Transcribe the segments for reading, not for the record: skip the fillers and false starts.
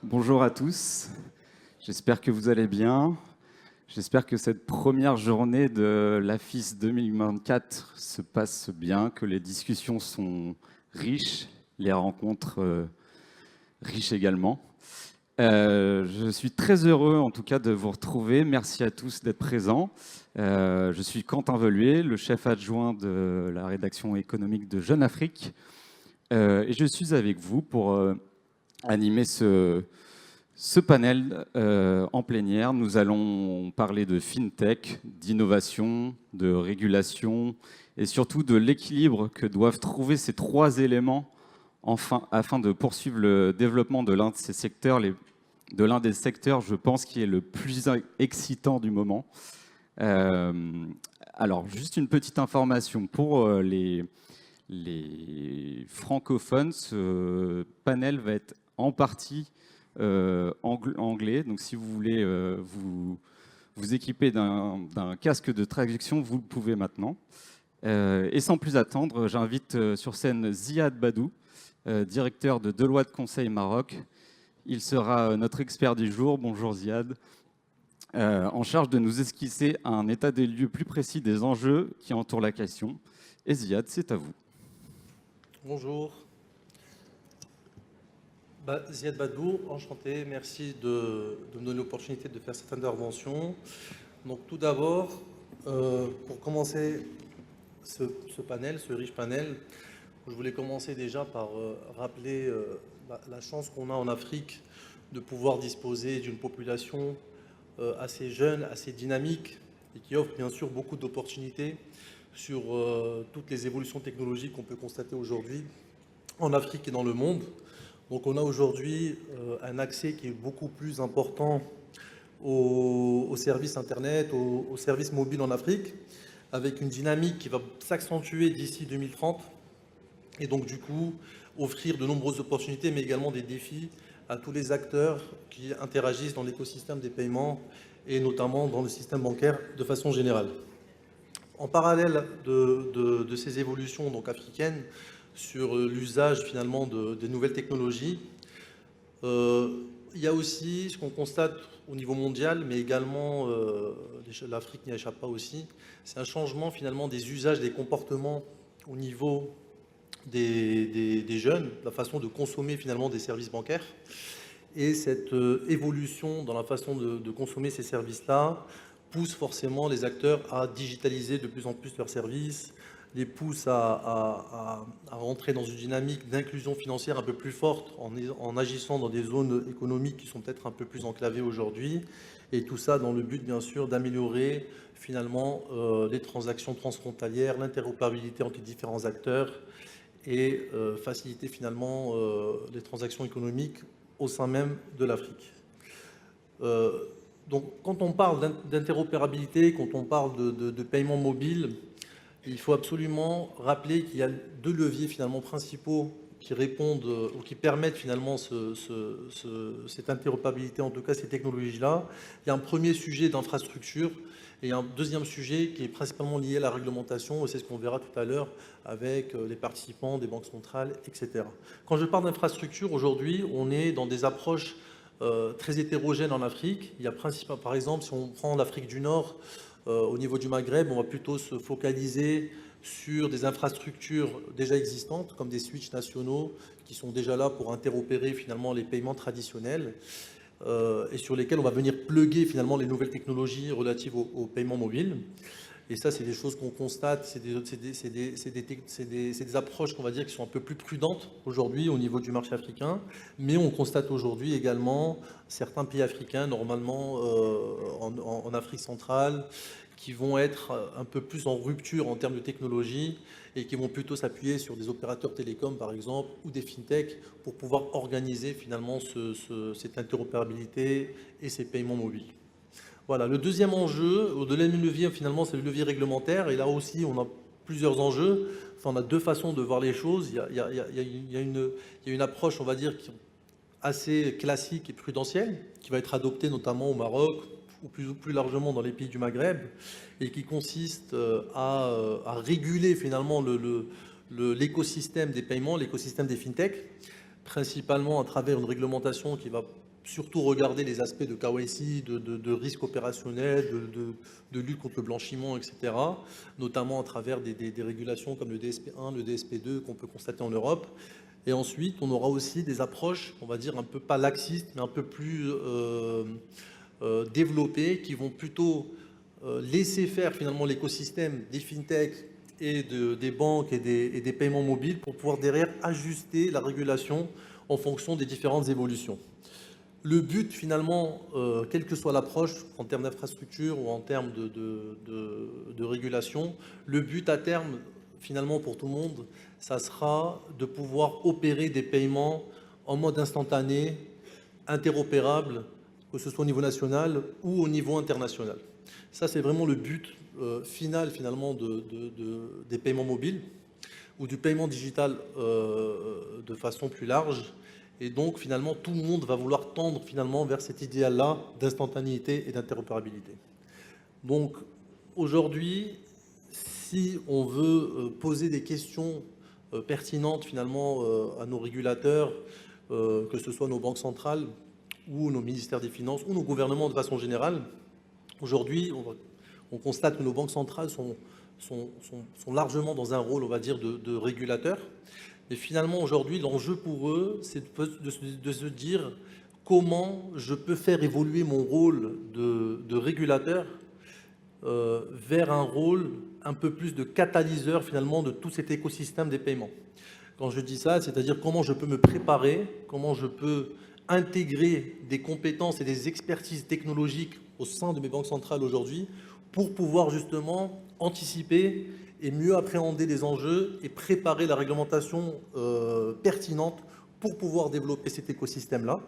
Bonjour à tous, j'espère que vous allez bien. J'espère que cette première journée de l'AFIS 2024 se passe bien, que les discussions sont riches, les rencontres riches également. Je suis très heureux en tout cas de vous retrouver. Merci à tous d'être présents. Je suis Quentin Velué, le chef adjoint de la rédaction économique de Jeune Afrique. Et je suis avec vous pour animer ce panel en plénière. Nous allons parler de fintech, d'innovation, de régulation et surtout de l'équilibre que doivent trouver ces trois éléments afin de poursuivre le développement de l'un de ces secteurs, de l'un des secteurs, je pense, qui est le plus excitant du moment. Alors, juste une petite information pour les francophones, ce panel va être en partie anglais. Donc si vous voulez vous équiper d'un casque de traduction, vous le pouvez maintenant. Et sans plus attendre, j'invite sur scène Ziad Badou, directeur de Deloitte Conseil Maroc. Il sera notre expert du jour. Bonjour Ziad. En charge de nous esquisser un état des lieux plus précis des enjeux qui entourent la question. Et Ziad, c'est à vous. Bonjour. Ziad Badou, enchanté. Merci de me donner l'opportunité de faire cette intervention. Donc tout d'abord, pour commencer ce panel, ce riche panel, je voulais commencer déjà par rappeler la chance qu'on a en Afrique de pouvoir disposer d'une population assez jeune, assez dynamique et qui offre bien sûr beaucoup d'opportunités sur toutes les évolutions technologiques qu'on peut constater aujourd'hui en Afrique et dans le monde. Donc on a aujourd'hui un accès qui est beaucoup plus important aux services Internet, aux services mobiles en Afrique, avec une dynamique qui va s'accentuer d'ici 2030 et donc du coup offrir de nombreuses opportunités mais également des défis à tous les acteurs qui interagissent dans l'écosystème des paiements et notamment dans le système bancaire de façon générale. En parallèle de ces évolutions donc africaines sur l'usage finalement des nouvelles technologies, il y a aussi ce qu'on constate au niveau mondial, mais également l'Afrique n'y échappe pas aussi, c'est un changement finalement des usages, des comportements au niveau des jeunes, la façon de consommer finalement des services bancaires. Et cette évolution dans la façon de consommer ces services-là pousse forcément les acteurs à digitaliser de plus en plus leurs services, les pousse à rentrer dans une dynamique d'inclusion financière un peu plus forte en agissant dans des zones économiques qui sont peut-être un peu plus enclavées aujourd'hui. Et tout ça dans le but, bien sûr, d'améliorer finalement les transactions transfrontalières, l'interopérabilité entre les différents acteurs et faciliter finalement les transactions économiques au sein même de l'Afrique. Donc, quand on parle d'interopérabilité, quand on parle de paiement mobile, il faut absolument rappeler qu'il y a deux leviers finalement principaux qui répondent ou qui permettent finalement cette interopérabilité, en tout cas ces technologies-là. Il y a un premier sujet d'infrastructure et un deuxième sujet qui est principalement lié à la réglementation, et c'est ce qu'on verra tout à l'heure avec les participants des banques centrales, etc. Quand je parle d'infrastructure, aujourd'hui, on est dans des approches très hétérogènes en Afrique. Il y a principalement, par exemple, si on prend l'Afrique du Nord, au niveau du Maghreb, on va plutôt se focaliser sur des infrastructures déjà existantes, comme des switches nationaux qui sont déjà là pour interopérer finalement les paiements traditionnels et sur lesquels on va venir plugger finalement les nouvelles technologies relatives aux paiements mobiles. Et ça, c'est des choses qu'on constate, c'est des approches qu'on va dire qui sont un peu plus prudentes aujourd'hui au niveau du marché africain, mais on constate aujourd'hui également certains pays africains, normalement en Afrique centrale, qui vont être un peu plus en rupture en termes de technologie et qui vont plutôt s'appuyer sur des opérateurs télécoms par exemple ou des fintechs pour pouvoir organiser finalement cette interopérabilité et ces paiements mobiles. Voilà, le deuxième enjeu, au-delà du levier, finalement, c'est le levier réglementaire. Et là aussi, on a plusieurs enjeux. Enfin, on a deux façons de voir les choses. Il y a une approche, on va dire, assez classique et prudentielle, qui va être adoptée notamment au Maroc ou plus largement dans les pays du Maghreb, et qui consiste à réguler finalement l'écosystème des paiements, l'écosystème des fintechs, principalement à travers une réglementation qui va surtout regarder les aspects de KYC, de risque opérationnel, de lutte contre le blanchiment, etc., notamment à travers des régulations comme le DSP1, le DSP2 qu'on peut constater en Europe. Et ensuite, on aura aussi des approches, on va dire, un peu pas laxistes, mais un peu plus développées, qui vont plutôt laisser faire finalement l'écosystème des fintechs et des banques et des paiements mobiles pour pouvoir derrière ajuster la régulation en fonction des différentes évolutions. Le but finalement, quelle que soit l'approche en termes d'infrastructure ou en termes de régulation, le but à terme finalement pour tout le monde, ça sera de pouvoir opérer des paiements en mode instantané, interopérable, que ce soit au niveau national ou au niveau international. Ça, c'est vraiment le but final finalement des paiements mobiles ou du paiement digital de façon plus large. Et donc, finalement, tout le monde va vouloir tendre finalement vers cet idéal-là d'instantanéité et d'interopérabilité. Donc, aujourd'hui, si on veut poser des questions pertinentes finalement à nos régulateurs, que ce soit nos banques centrales ou nos ministères des Finances ou nos gouvernements de façon générale, aujourd'hui, on constate que nos banques centrales sont largement dans un rôle, on va dire, de régulateur. Mais finalement, aujourd'hui, l'enjeu pour eux, c'est de se dire comment je peux faire évoluer mon rôle de régulateur vers un rôle un peu plus de catalyseur, finalement, de tout cet écosystème des paiements. Quand je dis ça, c'est-à-dire comment je peux me préparer, comment je peux intégrer des compétences et des expertises technologiques au sein de mes banques centrales aujourd'hui pour pouvoir justement anticiper et mieux appréhender les enjeux et préparer la réglementation pertinente pour pouvoir développer cet écosystème-là.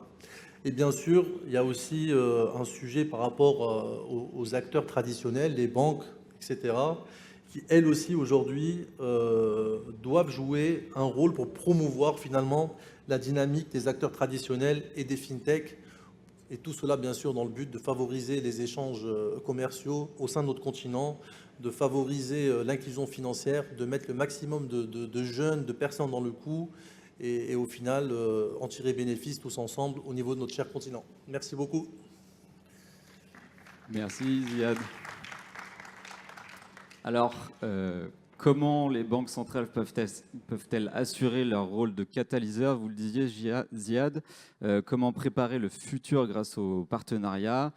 Et bien sûr, il y a aussi un sujet par rapport aux acteurs traditionnels, les banques, etc., qui elles aussi aujourd'hui doivent jouer un rôle pour promouvoir finalement la dynamique des acteurs traditionnels et des fintechs. Et tout cela, bien sûr, dans le but de favoriser les échanges commerciaux au sein de notre continent, de favoriser l'inclusion financière, de mettre le maximum de jeunes, de personnes dans le coup, et au final, en tirer bénéfice tous ensemble au niveau de notre cher continent. Merci beaucoup. Merci Ziad. Alors, comment les banques centrales peuvent-elles assurer leur rôle de catalyseur? Vous le disiez, Ziad. Comment préparer le futur grâce aux partenariats?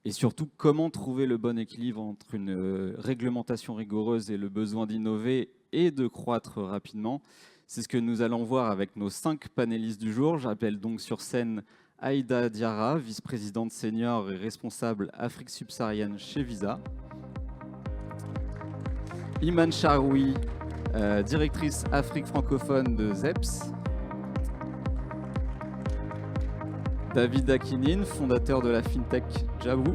Et surtout, comment trouver le bon équilibre entre une réglementation rigoureuse et le besoin d'innover et de croître rapidement? C'est ce que nous allons voir avec nos 5 panélistes du jour. J'appelle donc sur scène Aïda Diarra, vice-présidente senior et responsable Afrique subsaharienne chez Visa. Iman Charoui, directrice Afrique francophone de ZEPS. David Akinine, fondateur de la fintech Jabu.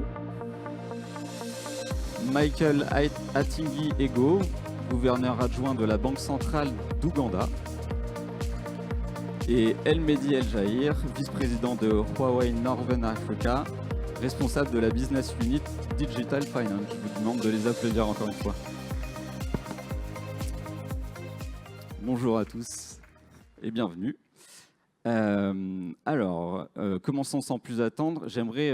Michael Atingi Ego, gouverneur adjoint de la Banque centrale d'Ouganda. Et El Mehdi El Jair, vice-président de Huawei Northern Africa, responsable de la business unit Digital Finance. Je vous demande de les applaudir encore une fois. Bonjour à tous et bienvenue. Commençons sans plus attendre. J'aimerais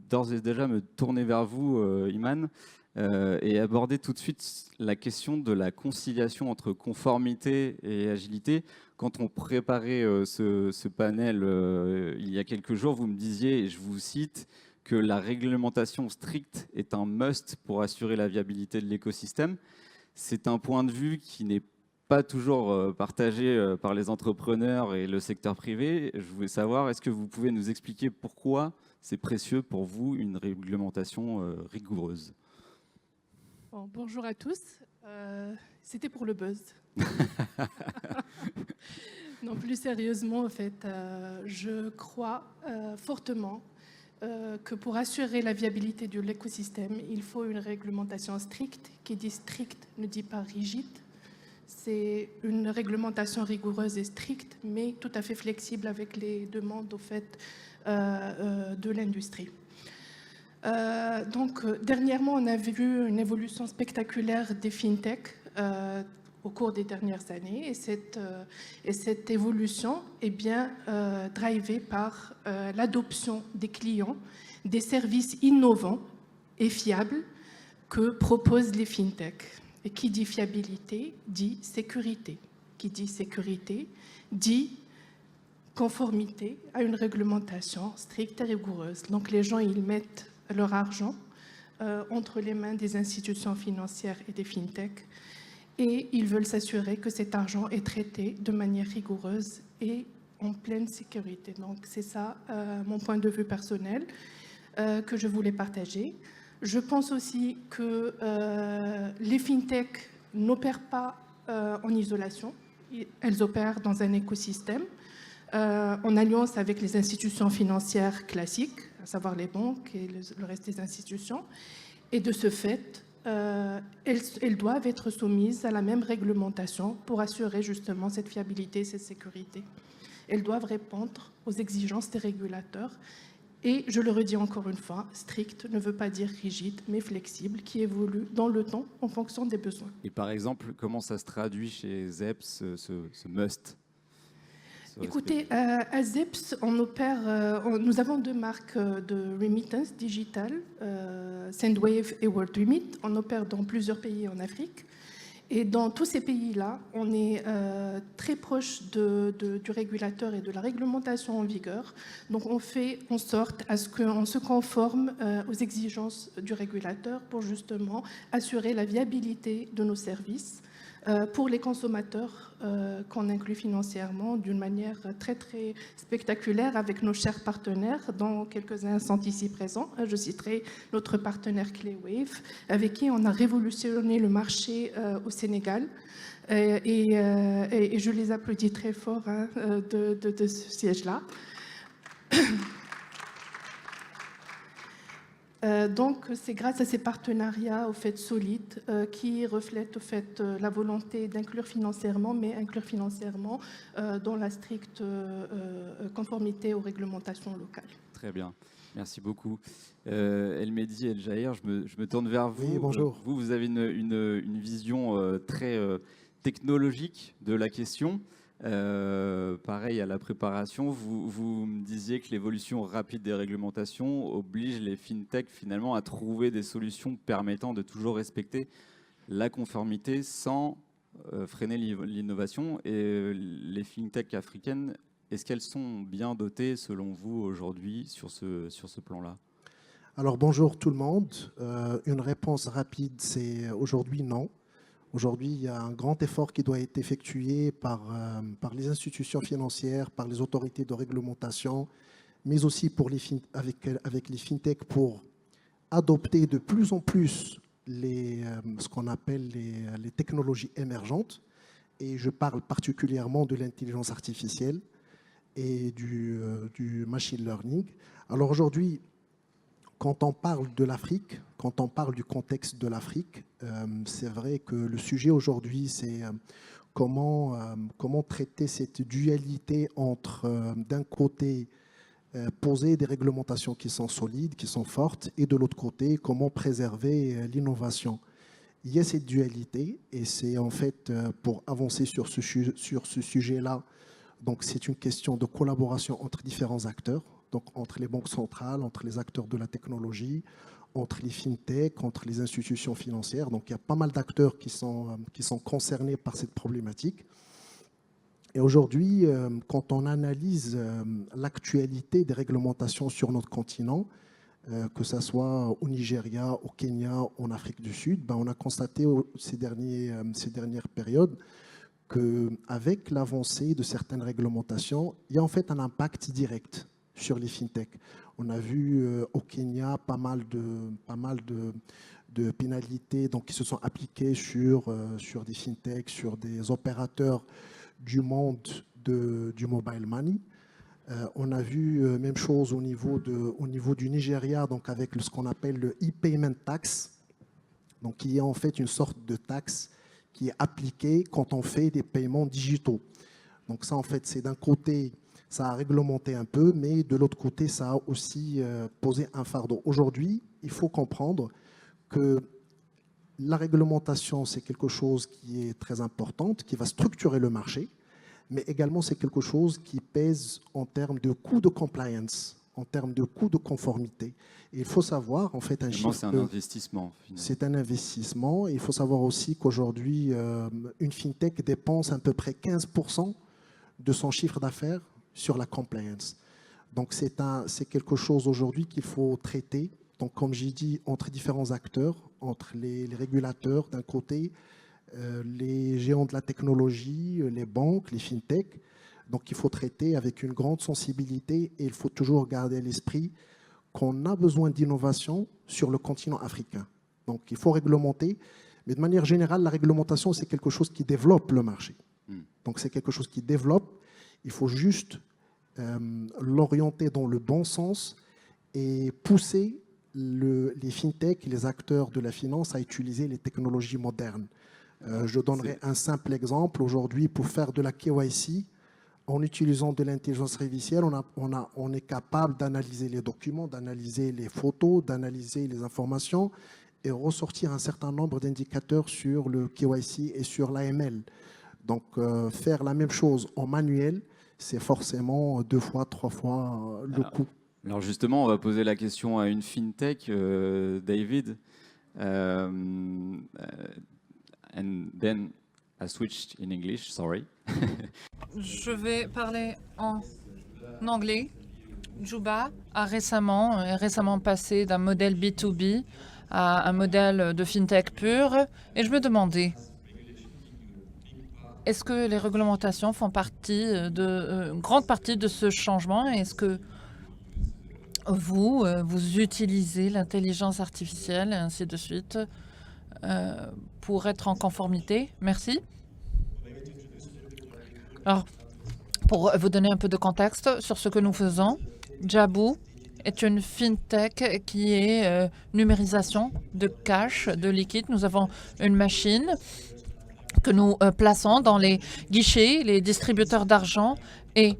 d'ores et déjà me tourner vers vous, Iman, et aborder tout de suite la question de la conciliation entre conformité et agilité. Quand on préparait ce panel il y a quelques jours, vous me disiez, et je vous cite, que la réglementation stricte est un must pour assurer la viabilité de l'écosystème. C'est un point de vue qui n'est pas toujours partagé par les entrepreneurs et le secteur privé. Je voulais savoir, est-ce que vous pouvez nous expliquer pourquoi c'est précieux pour vous une réglementation rigoureuse? Bon, bonjour à tous. C'était pour le buzz. Non, plus sérieusement, en fait, je crois fortement que pour assurer la viabilité de l'écosystème, il faut une réglementation stricte. Qui dit stricte ne dit pas rigide. C'est une réglementation rigoureuse et stricte, mais tout à fait flexible avec les demandes au fait de l'industrie. Dernièrement, on a vu une évolution spectaculaire des fintechs. au cours des dernières années. Et cette évolution est bien drivée par l'adoption des clients des services innovants et fiables que proposent les fintechs. Et qui dit fiabilité dit sécurité. Qui dit sécurité dit conformité à une réglementation stricte et rigoureuse. Donc les gens, ils mettent leur argent entre les mains des institutions financières et des fintechs et ils veulent s'assurer que cet argent est traité de manière rigoureuse et en pleine sécurité. Donc c'est ça mon point de vue personnel que je voulais partager. Je pense aussi que les fintechs n'opèrent pas en isolation, elles opèrent dans un écosystème en alliance avec les institutions financières classiques, à savoir les banques et le reste des institutions. Et de ce fait, elles doivent être soumises à la même réglementation pour assurer justement cette fiabilité et cette sécurité. Elles doivent répondre aux exigences des régulateurs. Et je le redis encore une fois, strict ne veut pas dire rigide, mais flexible, qui évolue dans le temps en fonction des besoins. Et par exemple, comment ça se traduit chez ZEPS, ce must? Écoutez, à ZEPS, nous avons 2 marques de remittance digitale, Sendwave et WorldRemit. On opère dans plusieurs pays en Afrique. Et dans tous ces pays-là, on est très proche du régulateur et de la réglementation en vigueur. Donc on fait en sorte à ce qu'on se conforme aux exigences du régulateur pour justement assurer la viabilité de nos services pour les consommateurs qu'on inclut financièrement d'une manière très très spectaculaire avec nos chers partenaires, dont quelques-uns sont ici présents. Je citerai notre partenaire Claywave, avec qui on a révolutionné le marché au Sénégal. Et je les applaudis très fort de ce siège-là. Donc, c'est grâce à ces partenariats au fait solides qui reflètent au fait la volonté d'inclure financièrement, mais inclure financièrement dans la stricte conformité aux réglementations locales. Très bien, merci beaucoup. El Mehdi El Jaher, je me tourne vers vous. Oui, bonjour. Vous avez une vision très technologique de la question. Pareil à la préparation, vous me disiez que l'évolution rapide des réglementations oblige les fintechs finalement à trouver des solutions permettant de toujours respecter la conformité sans freiner l'innovation. Et les fintechs africaines, est-ce qu'elles sont bien dotées selon vous aujourd'hui sur ce plan-là? Alors bonjour tout le monde. Une réponse rapide, c'est aujourd'hui non. Aujourd'hui, il y a un grand effort qui doit être effectué par les institutions financières, par les autorités de réglementation, mais aussi avec les fintechs pour adopter de plus en plus ce qu'on appelle les technologies émergentes. Et je parle particulièrement de l'intelligence artificielle et du machine learning. Alors aujourd'hui, quand on parle de l'Afrique, quand on parle du contexte de l'Afrique, c'est vrai que le sujet aujourd'hui, c'est comment traiter cette dualité entre, d'un côté, poser des réglementations qui sont solides, qui sont fortes, et de l'autre côté, comment préserver l'innovation. Il y a cette dualité, et c'est en fait pour avancer sur ce sujet-là, donc c'est une question de collaboration entre différents acteurs. Donc entre les banques centrales, entre les acteurs de la technologie, entre les fintechs, entre les institutions financières. Donc il y a pas mal d'acteurs qui sont concernés par cette problématique. Et aujourd'hui, quand on analyse l'actualité des réglementations sur notre continent, que ce soit au Nigeria, au Kenya, en Afrique du Sud, on a constaté ces dernières périodes qu'avec l'avancée de certaines réglementations, il y a en fait un impact direct sur les fintechs. On a vu au Kenya pas mal de pénalités donc, qui se sont appliquées sur des fintechs, sur des opérateurs du monde du mobile money. On a vu même chose au niveau du Nigeria, donc avec ce qu'on appelle le e-payment tax, donc qui est en fait une sorte de taxe qui est appliquée quand on fait des paiements digitaux. Donc ça, en fait, c'est d'un côté, ça a réglementé un peu, mais de l'autre côté, ça a aussi posé un fardeau. Aujourd'hui, il faut comprendre que la réglementation, c'est quelque chose qui est très important, qui va structurer le marché, mais également c'est quelque chose qui pèse en termes de coût de compliance, en termes de coût de conformité. Et il faut savoir, en fait, c'est un investissement. C'est un investissement. Il faut savoir aussi qu'aujourd'hui, une fintech dépense à peu près 15% de son chiffre d'affaires sur la compliance. Donc, c'est quelque chose aujourd'hui qu'il faut traiter. Donc, comme j'ai dit, entre différents acteurs, entre les régulateurs d'un côté, les géants de la technologie, les banques, les fintechs. Donc, il faut traiter avec une grande sensibilité et il faut toujours garder à l'esprit qu'on a besoin d'innovation sur le continent africain. Donc, il faut réglementer, mais de manière générale, la réglementation, c'est quelque chose qui développe le marché. Donc, c'est quelque chose qui développe. Il faut juste l'orienter dans le bon sens et pousser les fintechs, les acteurs de la finance à utiliser les technologies modernes. Je donnerai un simple exemple. Aujourd'hui, pour faire de la KYC, en utilisant de l'intelligence artificielle, on est capable d'analyser les documents, d'analyser les photos, d'analyser les informations et ressortir un certain nombre d'indicateurs sur le KYC et sur l'AML. Donc, faire la même chose en manuel, c'est forcément 2 fois, 3 fois le coût. Alors justement, on va poser la question à une fintech, David. And then I switched in English, sorry. Je vais parler en anglais. Juba a récemment passé d'un modèle B2B à un modèle de fintech pur. Et je me demandais, est-ce que les réglementations font partie une grande partie de ce changement? Est-ce que vous utilisez l'intelligence artificielle et ainsi de suite pour être en conformité? Merci. Alors, pour vous donner un peu de contexte sur ce que nous faisons, Jabu est une fintech qui est numérisation de cash, de liquide. Nous avons une machine que nous plaçons dans les guichets, les distributeurs d'argent, et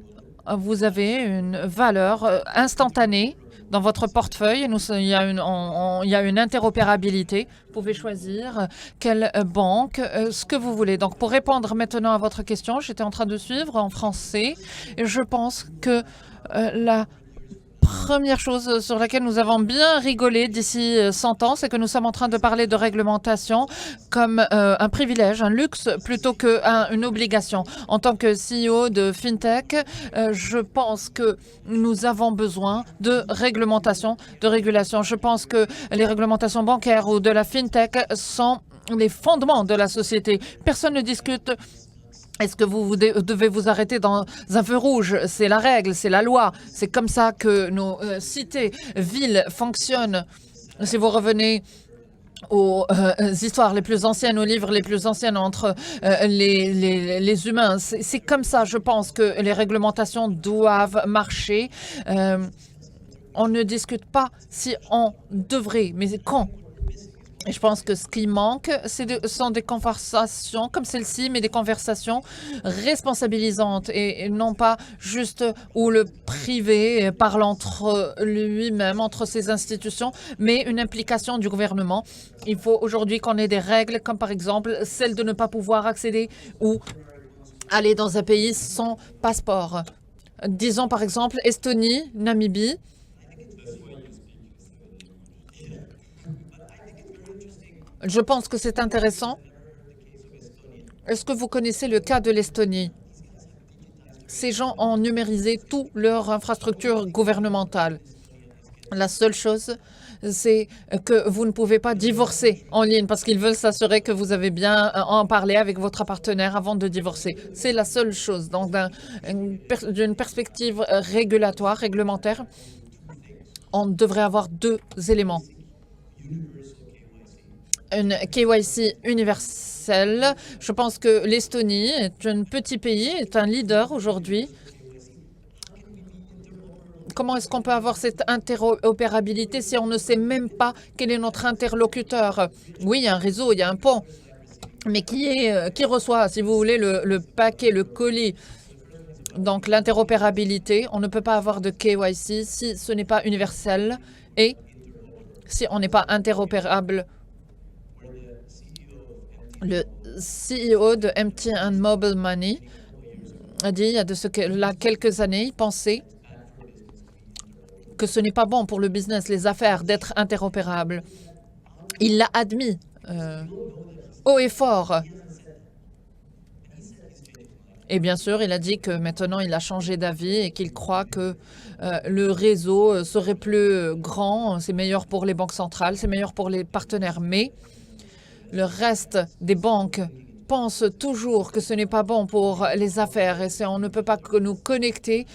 vous avez une valeur instantanée dans votre portefeuille. Il y a une interopérabilité. Vous pouvez choisir quelle banque, ce que vous voulez. Donc, pour répondre maintenant à votre question, j'étais en train de suivre en français. Et je pense que la première chose sur laquelle nous avons bien rigolé d'ici 100 ans, c'est que nous sommes en train de parler de réglementation comme un privilège, un luxe, plutôt qu'une obligation. En tant que CEO de FinTech, je pense que nous avons besoin de réglementation, de régulation. Je pense que les réglementations bancaires ou de la FinTech sont les fondements de la société. Personne ne discute. Est-ce que vous devez vous arrêter dans un feu rouge? C'est la règle, c'est la loi. C'est comme ça que nos cités, villes fonctionnent. Si vous revenez aux histoires les plus anciennes, aux livres les plus anciens entre les humains, c'est comme ça, je pense, que les réglementations doivent marcher. On ne discute pas si on devrait, mais quand? Et je pense que ce qui manque, sont des conversations comme celle-ci, mais des conversations responsabilisantes et non pas juste où le privé parle entre lui-même, entre ses institutions, mais une implication du gouvernement. Il faut aujourd'hui qu'on ait des règles, comme par exemple celle de ne pas pouvoir accéder ou aller dans un pays sans passeport. Disons par exemple Estonie, Namibie. Je pense que c'est intéressant. Est-ce que vous connaissez le cas de l'Estonie? Ces gens ont numérisé toute leur infrastructure gouvernementale. La seule chose, c'est que vous ne pouvez pas divorcer en ligne parce qu'ils veulent s'assurer que vous avez bien en parlé avec votre partenaire avant de divorcer. C'est la seule chose. Donc, d'une perspective régulatoire, réglementaire, on devrait avoir 2 éléments. Une KYC universelle. Je pense que l'Estonie est un petit pays, est un leader aujourd'hui. Comment est-ce qu'on peut avoir cette interopérabilité si on ne sait même pas quel est notre interlocuteur? Oui, il y a un réseau, il y a un pont, mais qui reçoit, si vous voulez, le paquet, le colis? Donc l'interopérabilité, on ne peut pas avoir de KYC si ce n'est pas universel et si on n'est pas interopérable Le CEO de MTN Mobile Money a dit il y a là quelques années, il pensait que ce n'est pas bon pour le business, les affaires, d'être interopérable. Il l'a admis haut et fort. Et bien sûr, il a dit que maintenant, il a changé d'avis et qu'il croit que le réseau serait plus grand. C'est meilleur pour les banques centrales, c'est meilleur pour les partenaires. Mais le reste des banques pense toujours que ce n'est pas bon pour les affaires et on ne peut pas que nous connecter.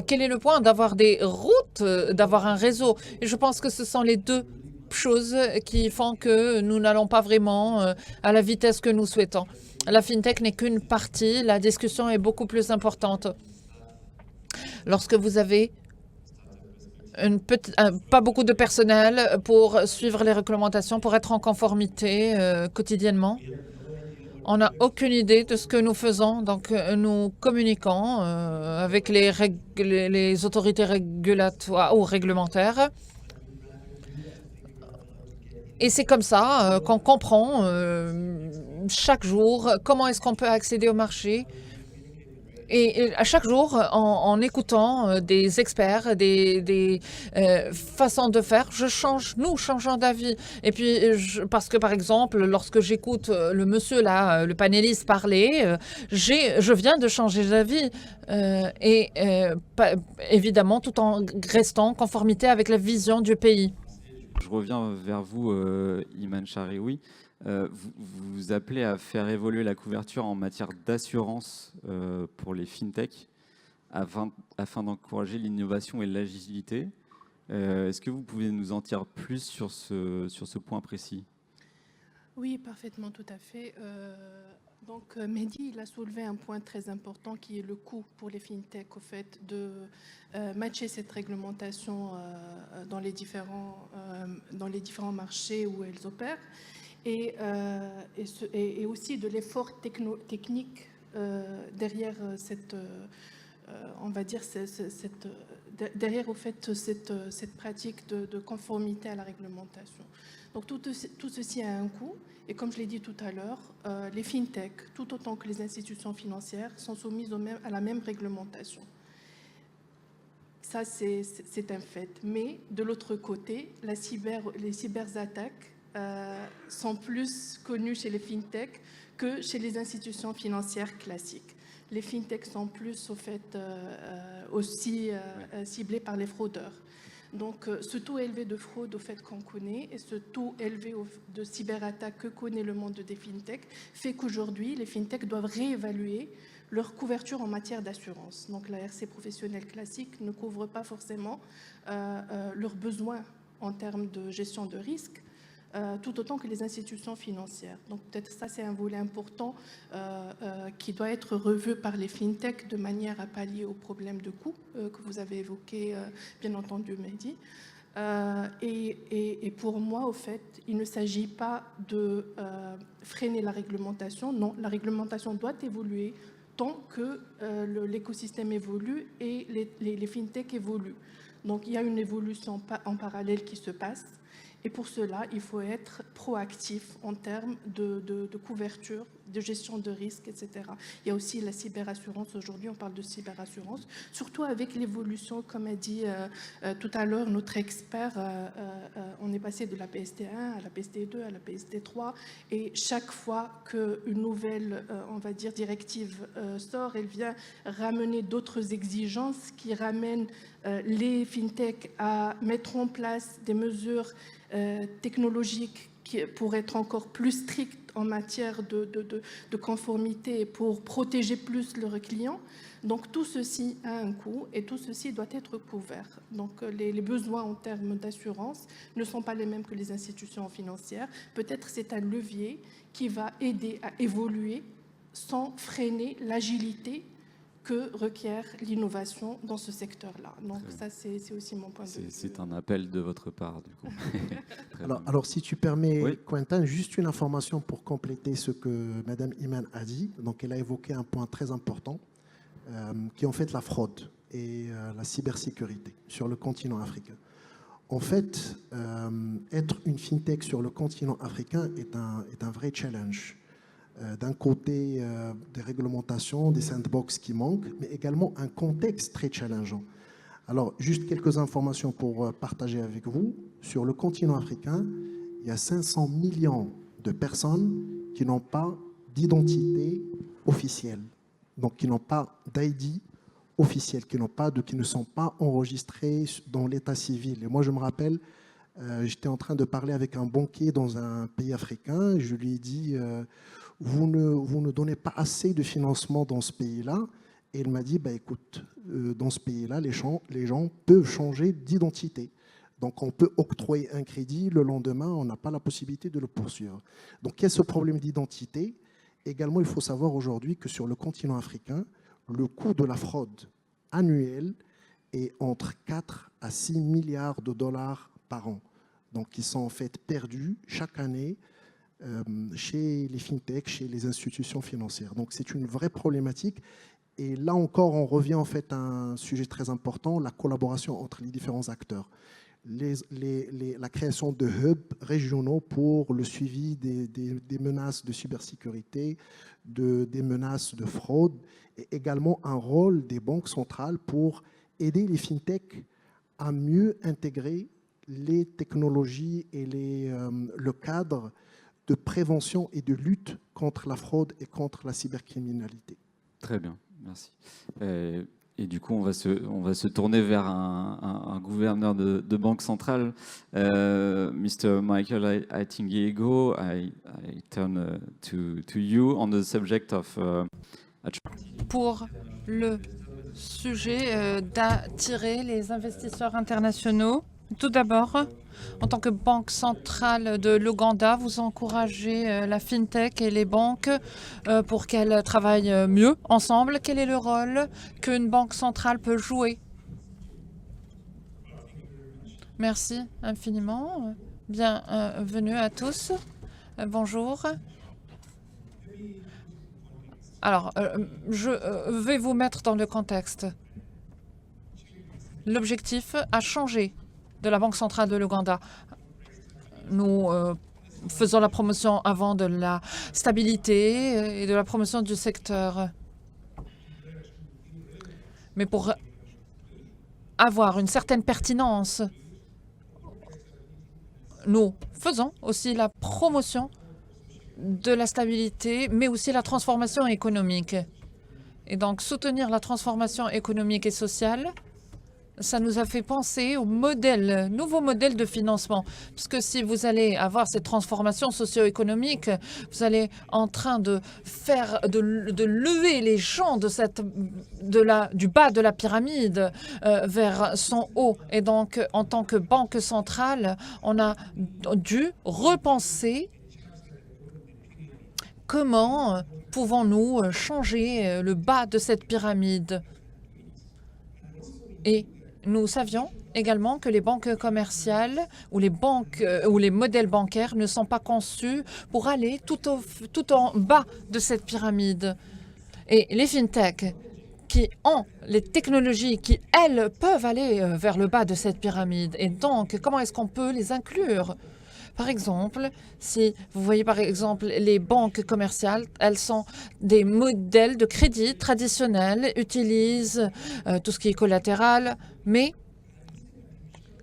Quel est le point d'avoir des routes, d'avoir un réseau? Et je pense que ce sont les deux choses qui font que nous n'allons pas vraiment à la vitesse que nous souhaitons. La FinTech n'est qu'une partie, la discussion est beaucoup plus importante. Lorsque vous avez pas beaucoup de personnel pour suivre les réglementations, pour être en conformité quotidiennement, on n'a aucune idée de ce que nous faisons, donc nous communiquons avec les autorités régulatoires ou réglementaires. Et c'est comme ça qu'on comprend chaque jour comment est-ce qu'on peut accéder au marché. Et à chaque jour, en écoutant des experts, des façons de faire, nous changeons d'avis. Et puis, parce que par exemple, lorsque j'écoute le monsieur là, le panéliste parler, je viens de changer d'avis. Évidemment, tout en restant en conformité avec la vision du pays. Je reviens vers vous, Iman Charioui. Vous appelez à faire évoluer la couverture en matière d'assurance pour les fintech afin d'encourager l'innovation et l'agilité. Est-ce que vous pouvez nous en dire plus sur ce point précis? Oui, parfaitement, tout à fait. Donc, Mehdi, il a soulevé un point très important qui est le coût pour les fintech, au fait de matcher cette réglementation dans les différents marchés où elles opèrent et aussi de l'effort technique derrière on va dire, derrière au fait cette pratique de conformité à la réglementation. Donc tout ceci a un coût, et comme je l'ai dit tout à l'heure, les fintech, tout autant que les institutions financières, sont soumises à la même réglementation. Ça, c'est un fait. Mais de l'autre côté, les cyberattaques sont plus connues chez les fintech que chez les institutions financières classiques. Les fintechs sont plus, au fait, aussi ciblés par les fraudeurs. Donc, ce taux élevé de fraude, au fait, qu'on connaît, et ce taux élevé de cyberattaques que connaît le monde des fintechs, fait qu'aujourd'hui, les fintechs doivent réévaluer leur couverture en matière d'assurance. Donc, la RC professionnelle classique ne couvre pas forcément leurs besoins en termes de gestion de risque, tout autant que les institutions financières. Donc peut-être ça, c'est un volet important qui doit être revu par les fintechs de manière à pallier aux problèmes de coûts que vous avez évoqués, bien entendu, Mehdi. Et pour moi, au fait, il ne s'agit pas de freiner la réglementation. Non, la réglementation doit évoluer tant que l'écosystème évolue et les fintechs évoluent. Donc il y a une évolution en parallèle qui se passe. Et pour cela, il faut être proactif en termes de couverture, de gestion de risques, etc. Il y a aussi la cyberassurance. Aujourd'hui, on parle de cyberassurance, surtout avec l'évolution, comme a dit tout à l'heure notre expert. On est passé de la PSD1 à la PSD2, à la PSD3. Et chaque fois qu'une nouvelle, on va dire, directive sort, elle vient ramener d'autres exigences qui ramènent les fintechs à mettre en place des mesures technologiques pour être encore plus strictes en matière de conformité et pour protéger plus leurs clients. Donc tout ceci a un coût et tout ceci doit être couvert. Donc les besoins en termes d'assurance ne sont pas les mêmes que les institutions financières. Peut-être c'est un levier qui va aider à évoluer sans freiner l'agilité que requiert l'innovation dans ce secteur-là. Donc ça, c'est aussi mon point de vue. C'est un appel de votre part, du coup. alors, si tu permets, oui. Quentin, juste une information pour compléter ce que Madame Iman a dit. Donc, elle a évoqué un point très important, qui est en fait la fraude et la cybersécurité sur le continent africain. En fait, être une fintech sur le continent africain est un vrai challenge. D'un côté, des réglementations, des sandbox qui manquent, mais également un contexte très challengeant. Alors, juste quelques informations pour partager avec vous. Sur le continent africain, il y a 500 millions de personnes qui n'ont pas d'identité officielle, donc qui n'ont pas d'ID officiel, qui ne sont pas enregistrés dans l'état civil. Et moi, je me rappelle, j'étais en train de parler avec un banquier dans un pays africain. Je lui ai dit, vous ne donnez pas assez de financement dans ce pays-là. Et il m'a dit, bah, écoute, dans ce pays-là, les gens peuvent changer d'identité. Donc, on peut octroyer un crédit, le lendemain, on n'a pas la possibilité de le poursuivre. Donc, il y a ce problème d'identité. Également, il faut savoir aujourd'hui que sur le continent africain, le coût de la fraude annuelle est entre 4 à 6 milliards de dollars par an. Donc, ils sont en fait perdus chaque année chez les fintechs, chez les institutions financières. Donc, c'est une vraie problématique. Et là encore, on revient en fait à un sujet très important, la collaboration entre les différents acteurs. La création de hubs régionaux pour le suivi des menaces de cybersécurité, des menaces de fraude, et également un rôle des banques centrales pour aider les fintechs à mieux intégrer les technologies et le cadre de prévention et de lutte contre la fraude et contre la cybercriminalité. Très bien, merci. Et du coup, on va se tourner vers un gouverneur de banque centrale. Mr. Michael Aitingiego, I turn to you on the subject of... Pour le sujet d'attirer les investisseurs internationaux, tout d'abord, en tant que banque centrale de l'Ouganda, vous encouragez la FinTech et les banques pour qu'elles travaillent mieux ensemble. Quel est le rôle qu'une banque centrale peut jouer? Merci infiniment. Bienvenue à tous. Bonjour. Alors, je vais vous mettre dans le contexte. L'objectif a changé de la Banque centrale de l'Ouganda. Nous faisons la promotion avant de la stabilité et de la promotion du secteur. Mais pour avoir une certaine pertinence, nous faisons aussi la promotion de la stabilité, mais aussi la transformation économique. Et donc, soutenir la transformation économique et sociale, ça nous a fait penser au nouveau modèle de financement. Parce que si vous allez avoir cette transformation socio-économique, vous allez en train de lever les gens du bas de la pyramide vers son haut. Et donc, en tant que banque centrale, on a dû repenser comment pouvons-nous changer le bas de cette pyramide. Et nous savions également que les banques commerciales ou les modèles bancaires ne sont pas conçus pour aller tout en bas de cette pyramide. Et les fintechs qui ont les technologies qui, elles, peuvent aller vers le bas de cette pyramide. Et donc, comment est-ce qu'on peut les inclure? Par exemple, si vous voyez par exemple les banques commerciales, elles sont des modèles de crédit traditionnels, utilisent tout ce qui est collatéral, mais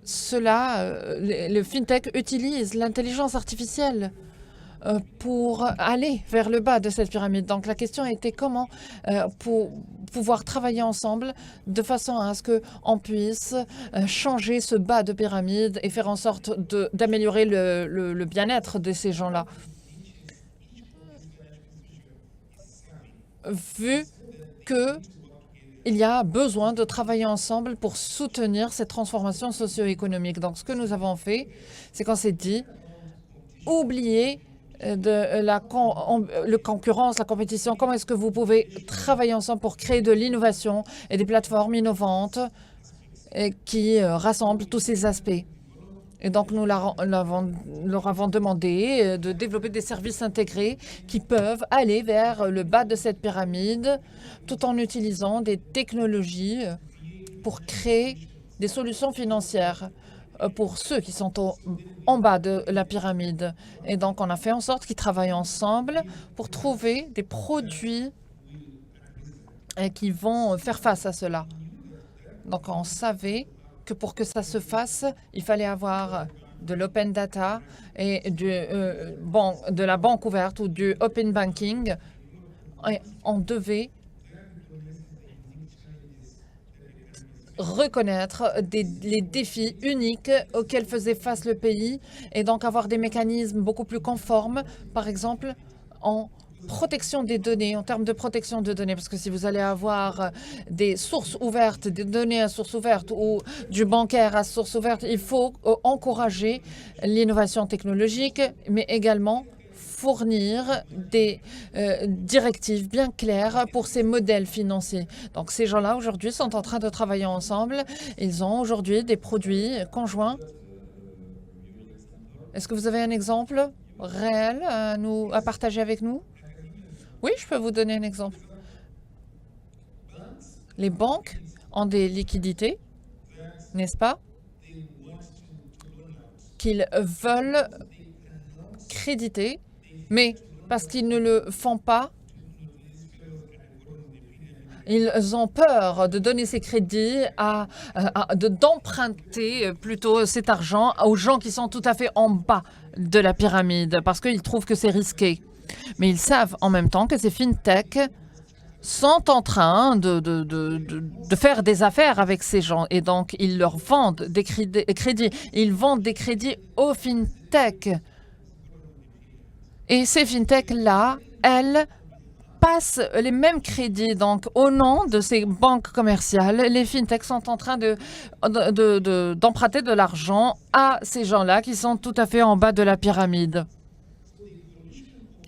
le fintech utilise l'intelligence artificielle pour aller vers le bas de cette pyramide. Donc la question était comment pour pouvoir travailler ensemble de façon à ce qu'on puisse changer ce bas de pyramide et faire en sorte d'améliorer le bien-être de ces gens-là. Vu qu'il y a besoin de travailler ensemble pour soutenir cette transformation socio-économique. Donc ce que nous avons fait, c'est qu'on s'est dit, oubliez de la concurrence, la compétition, comment est-ce que vous pouvez travailler ensemble pour créer de l'innovation et des plateformes innovantes qui rassemblent tous ces aspects. Et donc, nous leur avons demandé de développer des services intégrés qui peuvent aller vers le bas de cette pyramide tout en utilisant des technologies pour créer des solutions financières pour ceux qui sont en bas de la pyramide. Et donc, on a fait en sorte qu'ils travaillent ensemble pour trouver des produits qui vont faire face à cela. Donc, on savait que pour que ça se fasse, il fallait avoir de l'open data et de la banque ouverte ou du open banking. Et on devait reconnaître les défis uniques auxquels faisait face le pays et donc avoir des mécanismes beaucoup plus conformes, par exemple en protection des données, en termes de protection de données, parce que si vous allez avoir des sources ouvertes, des données à source ouverte ou du bancaire à source ouverte, il faut encourager l'innovation technologique, mais également fournir des directives bien claires pour ces modèles financiers. Donc ces gens-là aujourd'hui sont en train de travailler ensemble. Ils ont aujourd'hui des produits conjoints. Est-ce que vous avez un exemple réel à partager avec nous? Oui, je peux vous donner un exemple. Les banques ont des liquidités, n'est-ce pas, qu'ils veulent créditer, mais parce qu'ils ne le font pas, ils ont peur de donner ces crédits, d'emprunter plutôt cet argent aux gens qui sont tout à fait en bas de la pyramide, parce qu'ils trouvent que c'est risqué. Mais ils savent en même temps que ces fintechs sont en train de faire des affaires avec ces gens. Et donc, ils leur vendent des crédits. Ils vendent des crédits aux fintechs. Et ces fintechs-là, elles passent les mêmes crédits. Donc, au nom de ces banques commerciales, les fintechs sont en train d'emprunter de l'argent à ces gens-là qui sont tout à fait en bas de la pyramide.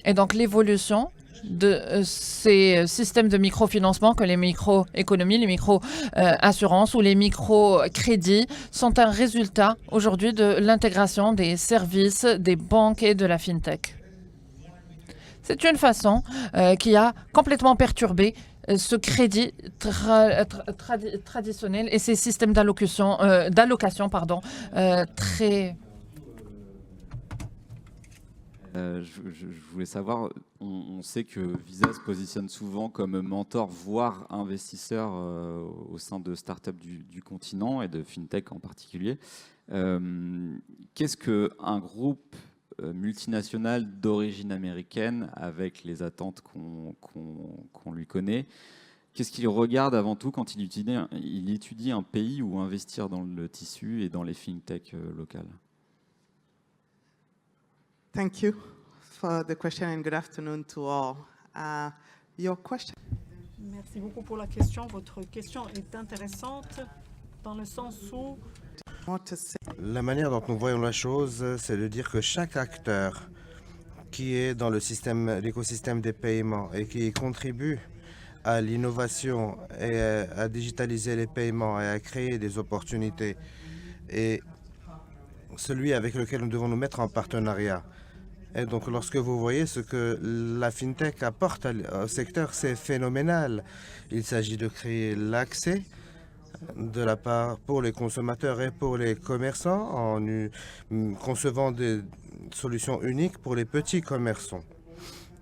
Et donc, l'évolution de ces systèmes de microfinancement que les microéconomies, les micro-assurances ou les micro-crédits sont un résultat aujourd'hui de l'intégration des services des banques et de la fintech. C'est une façon qui a complètement perturbé ce crédit traditionnel et ces systèmes d'allocation très... Je voulais savoir, on sait que Visa se positionne souvent comme mentor, voire investisseur au sein de startups du continent et de FinTech en particulier. Qu'est-ce qu'un groupe multinational d'origine américaine, avec les attentes qu'on lui connaît, qu'est-ce qu'il regarde avant tout quand il étudie un pays ou investir dans le tissu et dans les FinTech locales? Thank you for the question and good afternoon to all. Your question. Merci beaucoup pour la question. Votre question est intéressante dans le sens où la manière dont nous voyons la chose, c'est de dire que chaque acteur qui est dans l'écosystème des paiements et qui contribue à l'innovation et à digitaliser les paiements et à créer des opportunités est celui avec lequel nous devons nous mettre en partenariat. Et donc, lorsque vous voyez ce que la FinTech apporte au secteur, c'est phénoménal. Il s'agit de créer l'accès de la part pour les consommateurs et pour les commerçants en concevant des solutions uniques pour les petits commerçants.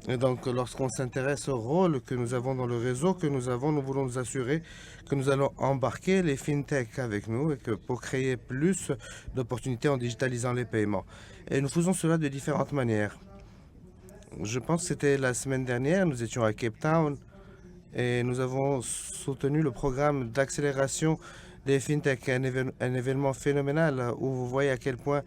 Et donc, lorsqu'on s'intéresse au rôle que nous avons dans le réseau que nous avons, nous voulons nous assurer que nous allons embarquer les FinTech avec nous et que pour créer plus d'opportunités en digitalisant les paiements. Et nous faisons cela de différentes manières. Je pense que c'était la semaine dernière, nous étions à Cape Town et nous avons soutenu le programme d'accélération des FinTech, un événement phénoménal où vous voyez à quel point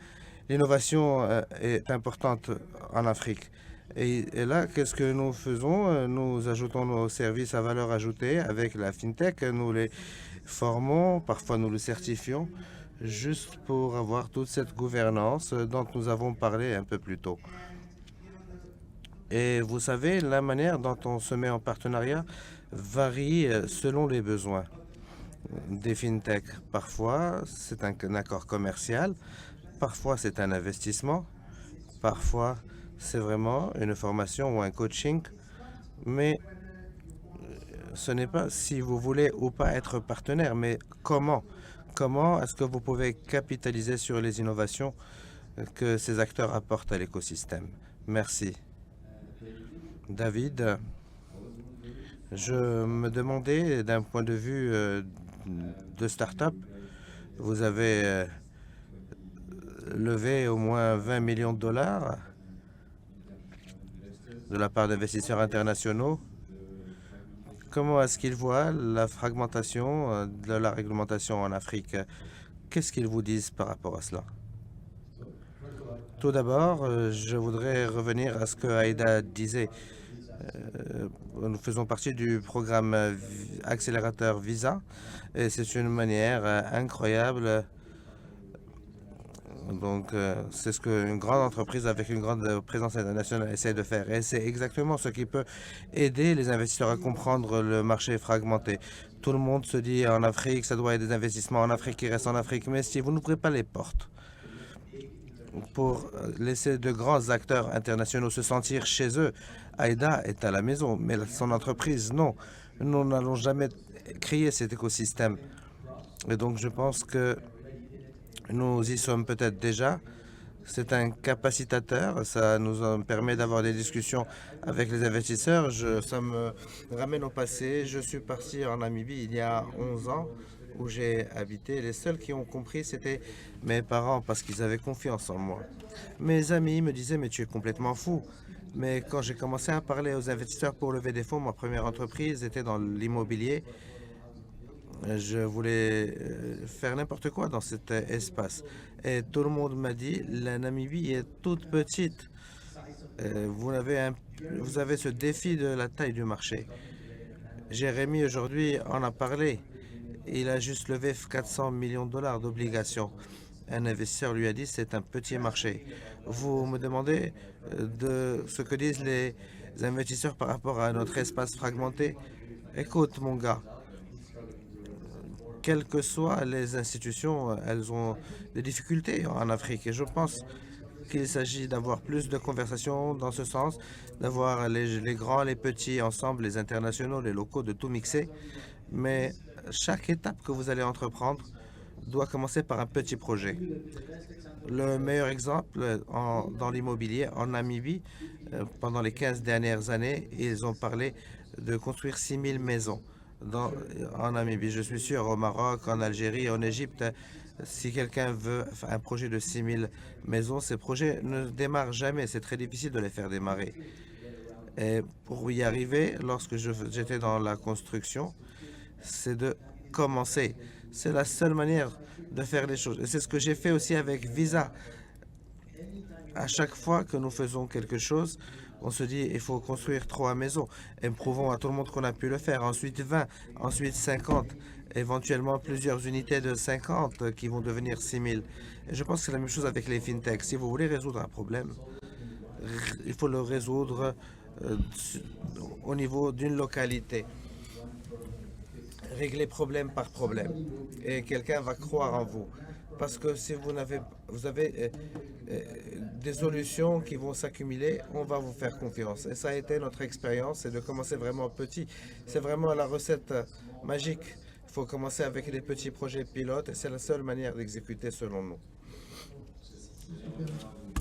l'innovation est importante en Afrique. Et là, qu'est-ce que nous faisons? Nous ajoutons nos services à valeur ajoutée avec la FinTech. Nous les formons, parfois nous les certifions, juste pour avoir toute cette gouvernance dont nous avons parlé un peu plus tôt. Et vous savez, la manière dont on se met en partenariat varie selon les besoins des FinTech. Parfois, c'est un accord commercial, parfois c'est un investissement, parfois c'est vraiment une formation ou un coaching, mais ce n'est pas si vous voulez ou pas être partenaire, mais comment Comment est-ce que vous pouvez capitaliser sur les innovations que ces acteurs apportent à l'écosystème? Merci. David, je me demandais d'un point de vue de start-up, vous avez levé au moins 20 millions de dollars de la part d'investisseurs internationaux. Comment est-ce qu'ils voient la fragmentation de la réglementation en Afrique? Qu'est-ce qu'ils vous disent par rapport à cela? Tout d'abord, je voudrais revenir à ce que Aïda disait. Nous faisons partie du programme accélérateur Visa et c'est une manière incroyable. Donc, c'est ce qu'une grande entreprise avec une grande présence internationale essaie de faire. Et c'est exactement ce qui peut aider les investisseurs à comprendre le marché fragmenté. Tout le monde se dit en Afrique, ça doit être des investissements en Afrique qui restent en Afrique. Mais si vous n'ouvrez pas les portes pour laisser de grands acteurs internationaux se sentir chez eux, Aïda est à la maison, mais son entreprise, non. Nous n'allons jamais créer cet écosystème. Et donc, je pense que nous y sommes peut-être déjà. C'est un capacitateur, ça nous permet d'avoir des discussions avec les investisseurs. Ça me ramène au passé. Je suis parti en Namibie il y a 11 ans où j'ai habité. Les seuls qui ont compris, c'était mes parents parce qu'ils avaient confiance en moi. Mes amis me disaient « mais tu es complètement fou ». Mais quand j'ai commencé à parler aux investisseurs pour lever des fonds, ma première entreprise était dans l'immobilier. Je voulais faire n'importe quoi dans cet espace. Et tout le monde m'a dit, la Namibie est toute petite. Vous avez ce défi de la taille du marché. Jérémy, aujourd'hui, en a parlé. Il a juste levé 400 millions de dollars d'obligations. Un investisseur lui a dit, c'est un petit marché. Vous me demandez de ce que disent les investisseurs par rapport à notre espace fragmenté. Écoute, mon gars, quelles que soient les institutions, elles ont des difficultés en Afrique. Et je pense qu'il s'agit d'avoir plus de conversations dans ce sens, d'avoir les grands, les petits ensemble, les internationaux, les locaux, de tout mixer. Mais chaque étape que vous allez entreprendre doit commencer par un petit projet. Le meilleur exemple dans l'immobilier, en Namibie, pendant les 15 dernières années, ils ont parlé de construire 6000 maisons. En Namibie, je suis sûr, au Maroc, en Algérie, en Égypte, si quelqu'un veut un projet de 6000 maisons, ces projets ne démarrent jamais. C'est très difficile de les faire démarrer. Et pour y arriver, lorsque j'étais dans la construction, c'est de commencer. C'est la seule manière de faire les choses. Et c'est ce que j'ai fait aussi avec Visa. À chaque fois que nous faisons quelque chose, on se dit, il faut construire 3 maisons. Et prouvons à tout le monde qu'on a pu le faire. Ensuite 20, ensuite 50, éventuellement plusieurs unités de 50 qui vont devenir 6000. Et je pense que c'est la même chose avec les fintechs. Si vous voulez résoudre un problème, il faut le résoudre au niveau d'une localité. Régler problème par problème. Et quelqu'un va croire en vous. Parce que si vous avez des solutions qui vont s'accumuler, on va vous faire confiance. Et ça a été notre expérience, c'est de commencer vraiment petit. C'est vraiment la recette magique. Il faut commencer avec des petits projets pilotes et c'est la seule manière d'exécuter selon nous.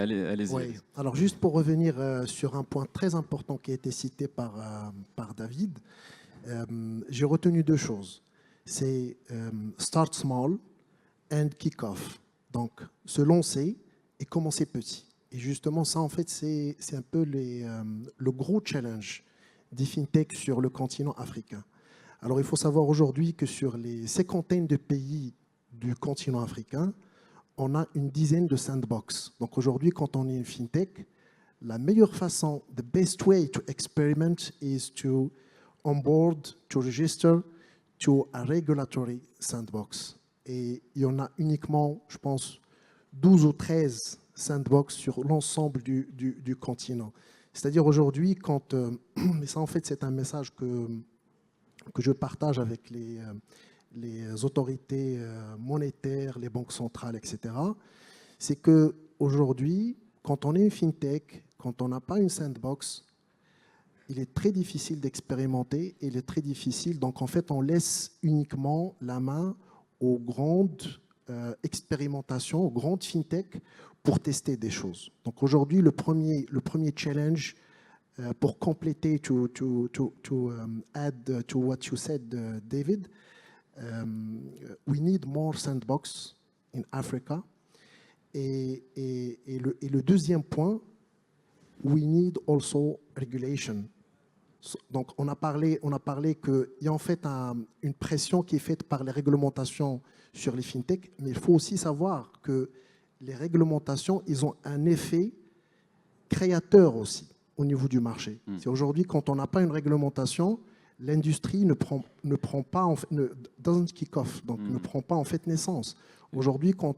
Allez-y. Oui. Alors juste pour revenir sur un point très important qui a été cité par David, j'ai retenu 2 choses. C'est start small and kick off. Donc se lancer et commencer petit. Et justement ça en fait c'est un peu le gros challenge des fintechs sur le continent africain. Alors il faut savoir aujourd'hui que sur les 50aines de pays du continent africain, on a une dizaine de sandbox. Donc aujourd'hui, quand on est une fintech, la meilleure façon, the best way to experiment is to onboard, to register to a regulatory sandbox. Et il y en a uniquement, je pense, 12 ou 13 sandbox sur l'ensemble du continent. C'est-à-dire aujourd'hui, quand, et ça en fait c'est un message que je partage avec les autorités monétaires, les banques centrales, etc., c'est qu'aujourd'hui, quand on est une fintech, quand on n'a pas une sandbox, il est très difficile d'expérimenter et il est très difficile. Donc, en fait, on laisse uniquement la main aux grandes expérimentations, aux grandes fintech pour tester des choses. Donc aujourd'hui, le premier challenge pour compléter, to add to what you said, David, we need more sandbox in Africa. Et le deuxième point, we need also regulation. Donc on a parlé qu'il y a en fait une pression qui est faite par les réglementations sur les fintechs, mais il faut aussi savoir que les réglementations, ils ont un effet créateur aussi au niveau du marché. C'est aujourd'hui, quand on n'a pas une réglementation, l'industrie ne prend pas, en fait, doesn't kick off, donc ne prend pas en fait naissance. Aujourd'hui, quand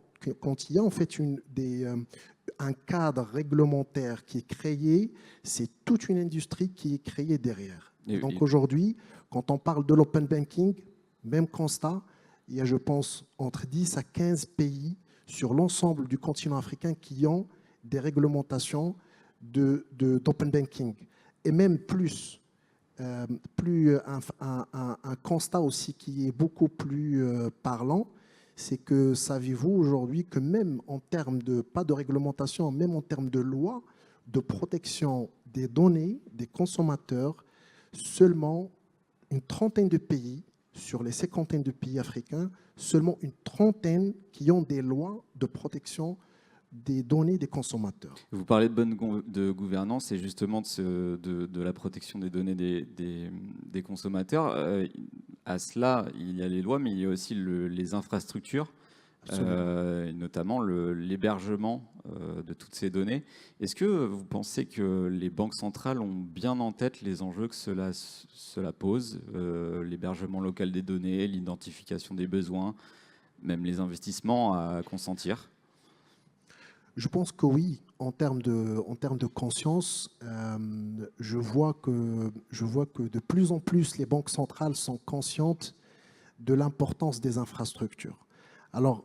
il y a en fait un cadre réglementaire qui est créé, c'est toute une industrie qui est créée derrière. Et donc aujourd'hui, quand on parle de l'open banking, même constat, il y a, je pense, entre 10 à 15 pays sur l'ensemble du continent africain qui ont des réglementations d'open banking. Et même plus un constat aussi qui est beaucoup plus parlant, c'est que savez-vous aujourd'hui que même en termes de, pas de réglementation, même en termes de loi de protection des données des consommateurs, seulement une trentaine de pays, sur les cinquantaines de pays africains, seulement une trentaine qui ont des lois de protection des données des consommateurs. Vous parlez de gouvernance et justement de la protection des données des consommateurs. À cela, il y a les lois, mais il y a aussi les infrastructures, notamment l'hébergement de toutes ces données. Est-ce que vous pensez que les banques centrales ont bien en tête les enjeux que cela pose, l'hébergement local des données, l'identification des besoins, même les investissements à consentir ? Je pense que oui, en termes de conscience, je vois que de plus en plus les banques centrales sont conscientes de l'importance des infrastructures. Alors,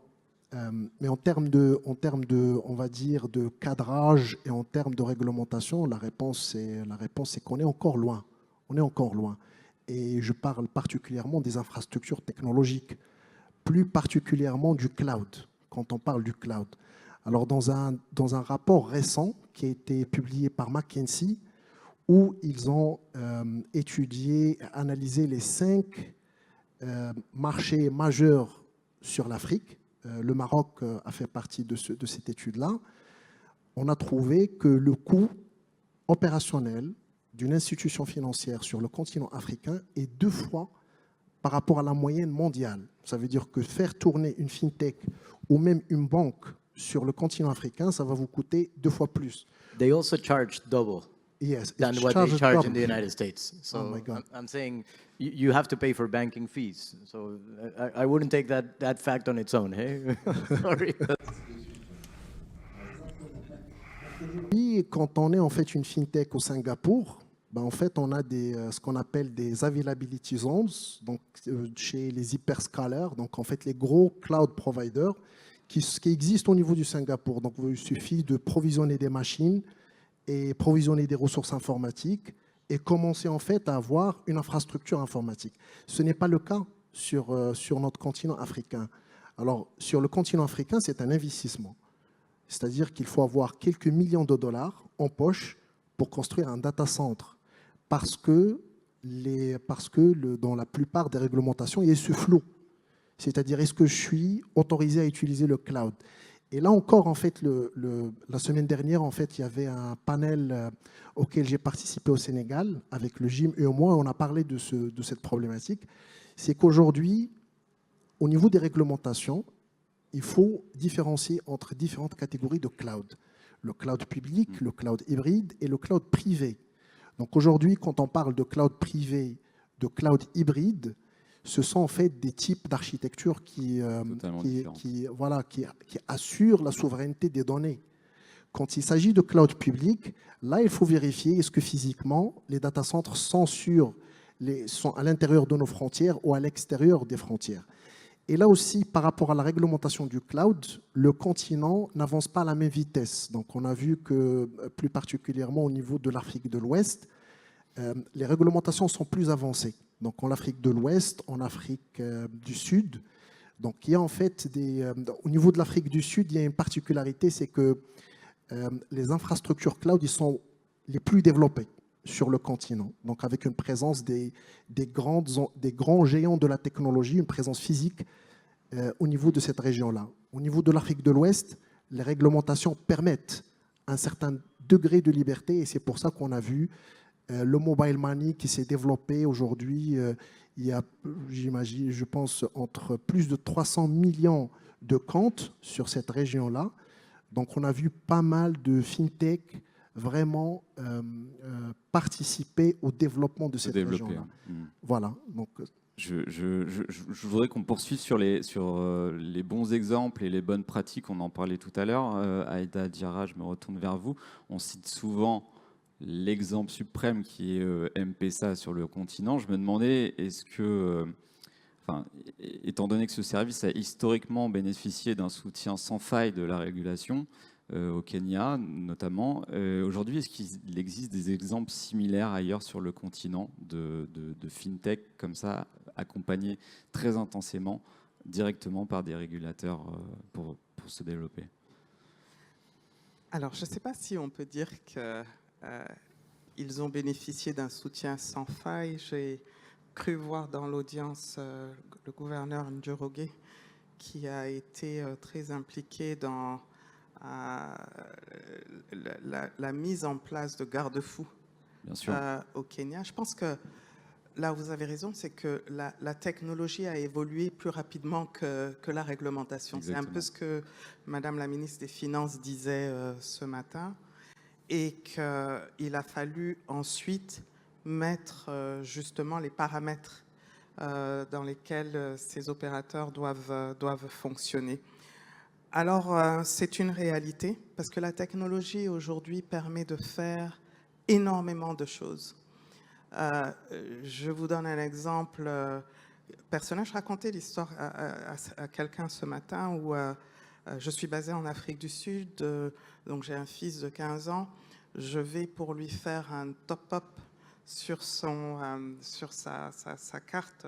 mais en termes de, on va dire, de cadrage et en termes de réglementation, la réponse c'est qu'on est encore loin. On est encore loin. Et je parle particulièrement des infrastructures technologiques, plus particulièrement du cloud, quand on parle du cloud. Alors, dans un rapport récent qui a été publié par McKinsey, où ils ont étudié, analysé les 5 marchés majeurs sur l'Afrique, le Maroc a fait partie de cette étude-là, on a trouvé que le coût opérationnel d'une institution financière sur le continent africain est 2 fois par rapport à la moyenne mondiale. Ça veut dire que faire tourner une fintech ou même une banque sur le continent africain, ça va vous coûter 2 fois plus. They also charge double than what they charge in the United States. So Oh my God. I'm saying you have to pay for banking fees. So I wouldn't take that fact on its own. Hey? Sorry. Et quand on est en fait une fintech au Singapour, ben en fait on a ce qu'on appelle des availability zones, donc chez les hyperscalers, donc en fait les gros cloud providers qui existent au niveau du Singapour. Donc il suffit de provisionner des machines et provisionner des ressources informatiques et commencer en fait à avoir une infrastructure informatique. Ce n'est pas le cas sur notre continent africain. Alors sur le continent africain, c'est un investissement. C'est-à-dire qu'il faut avoir quelques millions de dollars en poche pour construire un data center. Parce que dans la plupart des réglementations, il y a ce flou. C'est-à-dire, est-ce que je suis autorisé à utiliser le cloud? Et là encore, en fait, la semaine dernière, en fait, il y avait un panel auquel j'ai participé au Sénégal avec le GIM et moi, on a parlé de cette problématique. C'est qu'aujourd'hui, au niveau des réglementations, il faut différencier entre différentes catégories de cloud. Le cloud public, le cloud hybride et le cloud privé. Donc aujourd'hui, quand on parle de cloud privé, de cloud hybride, ce sont en fait des types d'architecture qui assurent la souveraineté des données. Quand il s'agit de cloud public, là, il faut vérifier est-ce que physiquement, les data centers sont à l'intérieur de nos frontières ou à l'extérieur des frontières. Et là aussi, par rapport à la réglementation du cloud, le continent n'avance pas à la même vitesse. Donc, on a vu que, plus particulièrement au niveau de l'Afrique de l'Ouest, les réglementations sont plus avancées. Donc, en Afrique de l'Ouest, en Afrique du Sud, Donc, il y a en fait au niveau de l'Afrique du Sud, il y a une particularité, c'est que les infrastructures cloud, ils sont les plus développées sur le continent. Donc, avec une présence des grands géants de la technologie, une présence physique au niveau de cette région-là. Au niveau de l'Afrique de l'Ouest, les réglementations permettent un certain degré de liberté et c'est pour ça qu'on a vu le mobile money qui s'est développé aujourd'hui. Il y a, j'imagine, je pense, entre plus de 300 millions de comptes sur cette région-là. Donc, on a vu pas mal de fintech vraiment participer au développement de cette région-là. Voilà. Donc, je voudrais qu'on poursuive sur les bons exemples et les bonnes pratiques. On en parlait tout à l'heure. Aïda Diarra, je me retourne vers vous. On cite souvent l'exemple suprême qui est M-Pesa sur le continent. Je me demandais, est-ce que, étant donné que ce service a historiquement bénéficié d'un soutien sans faille de la régulation, au Kenya notamment, aujourd'hui, est-ce qu'il existe des exemples similaires ailleurs sur le continent de fintech comme ça, accompagnés très intensément, directement par des régulateurs pour se développer? Alors, je ne sais pas si on peut dire qu'ils ont bénéficié d'un soutien sans faille. J'ai cru voir dans l'audience le gouverneur Njoroge qui a été très impliqué dans la mise en place de garde-fous au Kenya. Je pense que là où vous avez raison, c'est que la technologie a évolué plus rapidement que la réglementation. C'est un peu ce que Madame la ministre des Finances disait ce matin, et qu'il a fallu ensuite mettre justement les paramètres dans lesquels ces opérateurs doivent fonctionner. Alors, c'est une réalité, parce que la technologie aujourd'hui permet de faire énormément de choses. Je vous donne un exemple personnel. Je racontais l'histoire à quelqu'un ce matin où je suis basée en Afrique du Sud, donc j'ai un fils de 15 ans. Je vais pour lui faire un top-up sur sa carte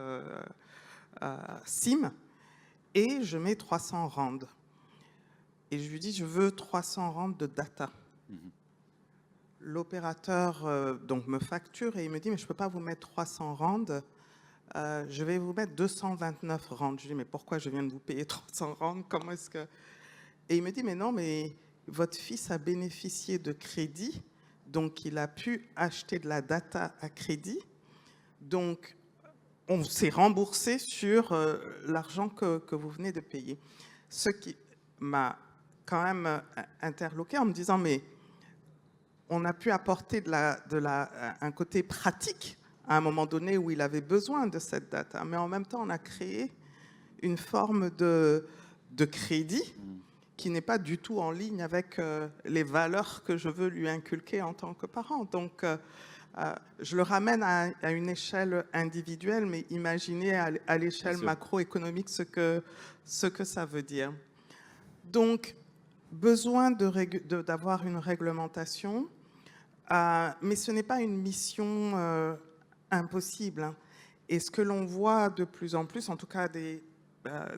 SIM et je mets 300 rands. Et je lui dis, je veux 300 rands de data. L'opérateur donc me facture et il me dit, mais je ne peux pas vous mettre 300 rands, je vais vous mettre 229 rands. Je lui dis, mais pourquoi je viens de vous payer 300 rands? Comment est-ce que... Et il me dit, mais non, mais votre fils a bénéficié de crédit, donc il a pu acheter de la data à crédit. Donc, on s'est remboursé sur l'argent que vous venez de payer. Ce qui m'a quand même interloqué en me disant, mais on a pu apporter un côté pratique à un moment donné où il avait besoin de cette data. Mais en même temps, on a créé une forme de crédit qui n'est pas du tout en ligne avec les valeurs que je veux lui inculquer en tant que parent. Donc, je le ramène à une échelle individuelle, mais imaginez à l'échelle macroéconomique ce que ça veut dire. Donc, besoin d'avoir une réglementation, mais ce n'est pas une mission impossible. Hein. Et ce que l'on voit de plus en plus, en tout cas des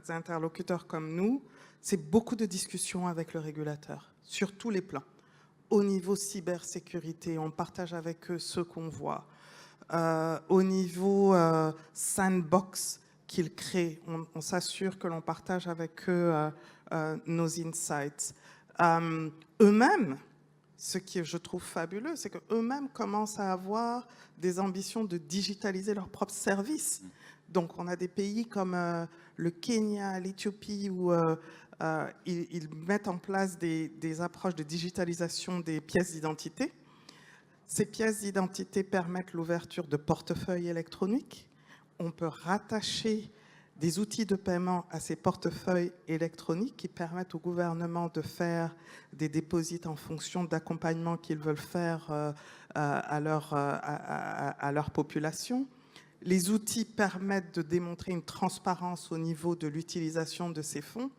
interlocuteurs comme nous, c'est beaucoup de discussions avec le régulateur, sur tous les plans. Au niveau cybersécurité, on partage avec eux ce qu'on voit. Au niveau sandbox qu'ils créent, on s'assure que l'on partage avec eux nos insights. Eux-mêmes, ce qui je trouve fabuleux, c'est qu'eux-mêmes commencent à avoir des ambitions de digitaliser leurs propres services. Donc, on a des pays comme le Kenya, l'Éthiopie, où ils mettent en place des approches de digitalisation des pièces d'identité. Ces pièces d'identité permettent l'ouverture de portefeuilles électroniques. On peut rattacher des outils de paiement à ces portefeuilles électroniques qui permettent au gouvernement de faire des dépôts en fonction d'accompagnement qu'ils veulent faire à leur population. Les outils permettent de démontrer une transparence au niveau de l'utilisation de ces fonds.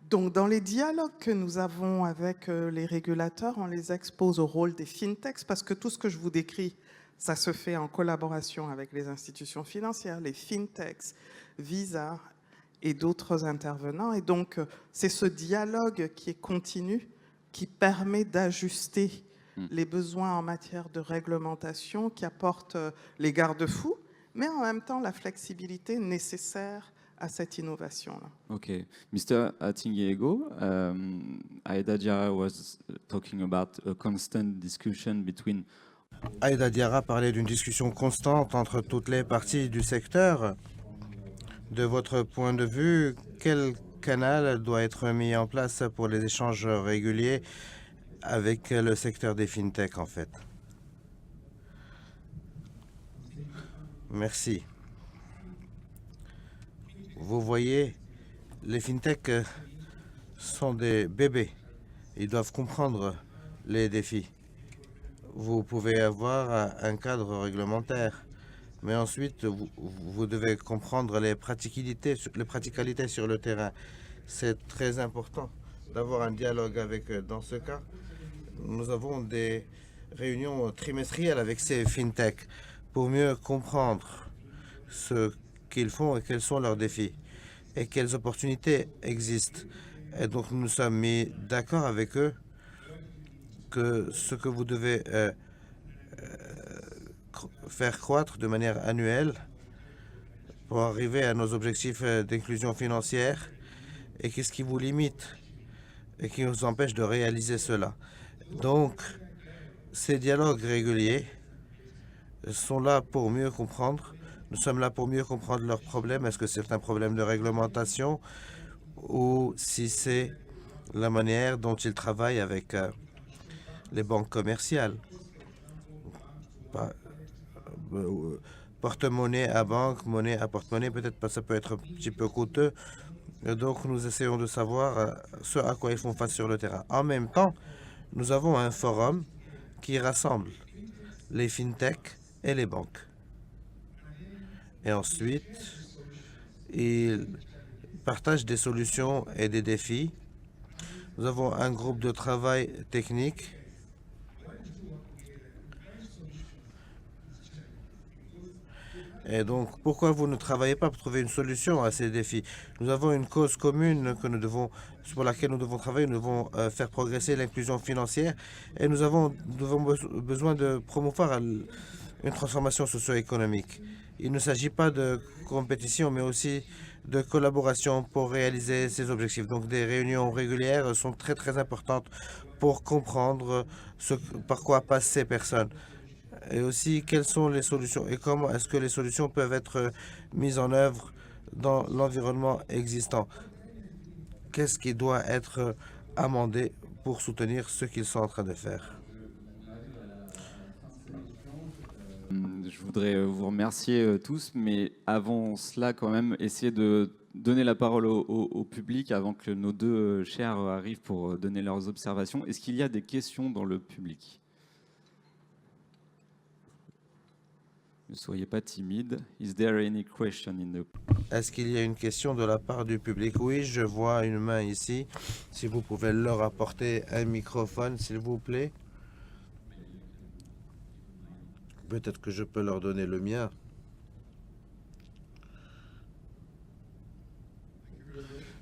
Donc, dans les dialogues que nous avons avec les régulateurs, on les expose au rôle des fintechs parce que tout ce que je vous décris, ça se fait en collaboration avec les institutions financières, les fintechs, Visa et d'autres intervenants. Et donc, c'est ce dialogue qui est continu, qui permet d'ajuster les besoins en matière de réglementation, qui apporte les garde-fous, mais en même temps la flexibilité nécessaire à cette innovation-là. Okay, Mr. Atingiego, Aida Diarra was talking about a constant discussion between. Aida Diarra parlait d'une discussion constante entre toutes les parties du secteur. De votre point de vue, quel canal doit être mis en place pour les échanges réguliers avec le secteur des fintech, en fait? Merci. Vous voyez, les fintech sont des bébés. Ils doivent comprendre les défis. Vous pouvez avoir un cadre réglementaire, mais ensuite, vous devez comprendre les praticalités sur le terrain. C'est très important d'avoir un dialogue avec eux. Dans ce cas, nous avons des réunions trimestrielles avec ces fintech pour mieux comprendre ce qu'ils font et quels sont leurs défis et quelles opportunités existent. Et donc, nous nous sommes mis d'accord avec eux que ce que vous devez faire croître de manière annuelle pour arriver à nos objectifs d'inclusion financière et qu'est-ce qui vous limite et qui nous empêche de réaliser cela. Donc, ces dialogues réguliers sont là pour mieux comprendre. Nous sommes là pour mieux comprendre leurs problèmes. Est-ce que c'est un problème de réglementation ou si c'est la manière dont ils travaillent avec les banques commerciales? Porte-monnaie à banque, monnaie à porte-monnaie, peut-être pas, ça peut être un petit peu coûteux. Donc, nous essayons de savoir ce à quoi ils font face sur le terrain. En même temps, nous avons un forum qui rassemble les fintech et les banques. Et ensuite, ils partagent des solutions et des défis. Nous avons un groupe de travail technique. Et donc, pourquoi vous ne travaillez pas pour trouver une solution à ces défis? Nous avons une cause commune pour laquelle nous devons travailler. Nous devons faire progresser l'inclusion financière et nous avons besoin de promouvoir une transformation socio-économique. Il ne s'agit pas de compétition, mais aussi de collaboration pour réaliser ces objectifs. Donc, des réunions régulières sont très, très importantes pour comprendre par quoi passent ces personnes. Et aussi, quelles sont les solutions et comment est-ce que les solutions peuvent être mises en œuvre dans l'environnement existant. Qu'est-ce qui doit être amendé pour soutenir ce qu'ils sont en train de faire? Je voudrais vous remercier tous, mais avant cela, quand même, essayer de donner la parole au public avant que nos deux chairs arrivent pour donner leurs observations. Est-ce qu'il y a des questions dans le public? Ne soyez pas timide. Is there any question in the... Est-ce qu'il y a une question de la part du public? Oui, je vois une main ici. Si vous pouvez leur apporter un microphone, s'il vous plaît. Peut-être que je peux leur donner le mien.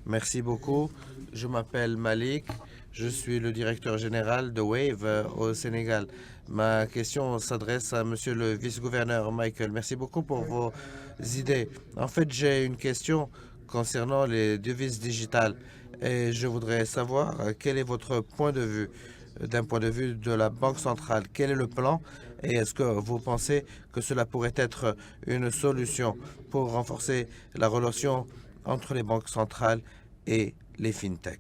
Merci beaucoup. Je m'appelle Malik. Je suis le directeur général de Wave au Sénégal. Ma question s'adresse à monsieur le vice-gouverneur Michael. Merci beaucoup pour vos idées. En fait, j'ai une question concernant les devises digitales et je voudrais savoir quel est votre point de vue, d'un point de vue de la Banque centrale. Quel est le plan et est-ce que vous pensez que cela pourrait être une solution pour renforcer la relation entre les banques centrales et les fintech?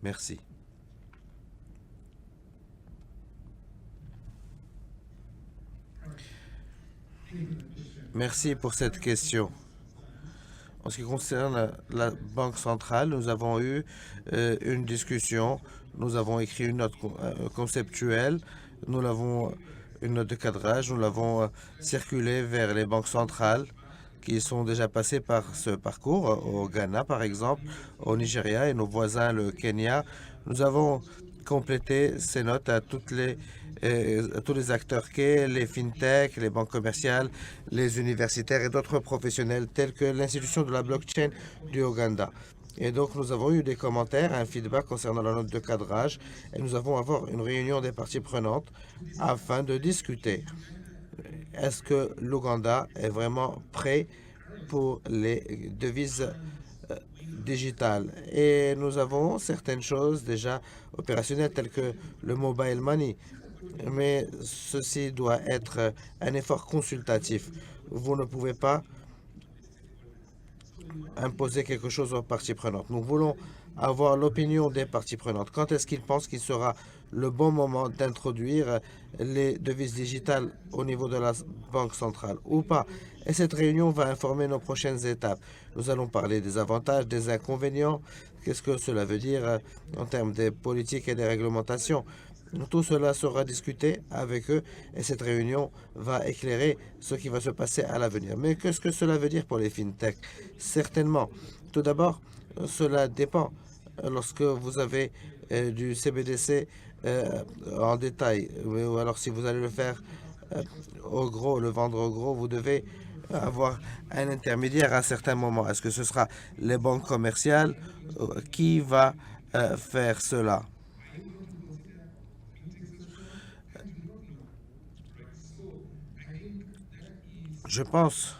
Merci. Merci pour cette question. En ce qui concerne la Banque centrale, nous avons eu une discussion. Nous avons écrit une note conceptuelle. Nous l'avons, une note de cadrage. Nous l'avons circulée vers les banques centrales qui sont déjà passées par ce parcours, au Ghana par exemple, au Nigeria et nos voisins, le Kenya. Nous avons compléter ces notes à tous les acteurs clés, les fintech, les banques commerciales, les universitaires et d'autres professionnels tels que l'institution de la blockchain du Ouganda. Et donc, nous avons eu des commentaires, un feedback concernant la note de cadrage, et nous avons avoir une réunion des parties prenantes afin de discuter. Est-ce que l'Ouganda est vraiment prêt pour les devises digitales? Et nous avons certaines choses déjà opérationnelles, telles que le mobile money. Mais ceci doit être un effort consultatif. Vous ne pouvez pas imposer quelque chose aux parties prenantes. Nous voulons avoir l'opinion des parties prenantes. Quand est-ce qu'ils pensent qu'il sera le bon moment d'introduire les devises digitales au niveau de la Banque centrale ou pas? Et cette réunion va informer nos prochaines étapes. Nous allons parler des avantages, des inconvénients. Qu'est-ce que cela veut dire en termes des politiques et des réglementations? Tout cela sera discuté avec eux et cette réunion va éclairer ce qui va se passer à l'avenir. Mais qu'est-ce que cela veut dire pour les fintech? Certainement. Tout d'abord, cela dépend. Lorsque vous avez du CBDC en détail, ou alors si vous allez le faire au gros, le vendre au gros, vous devez avoir un intermédiaire à un certain moment. Est-ce que ce sera les banques commerciales? Qui va faire cela? Je pense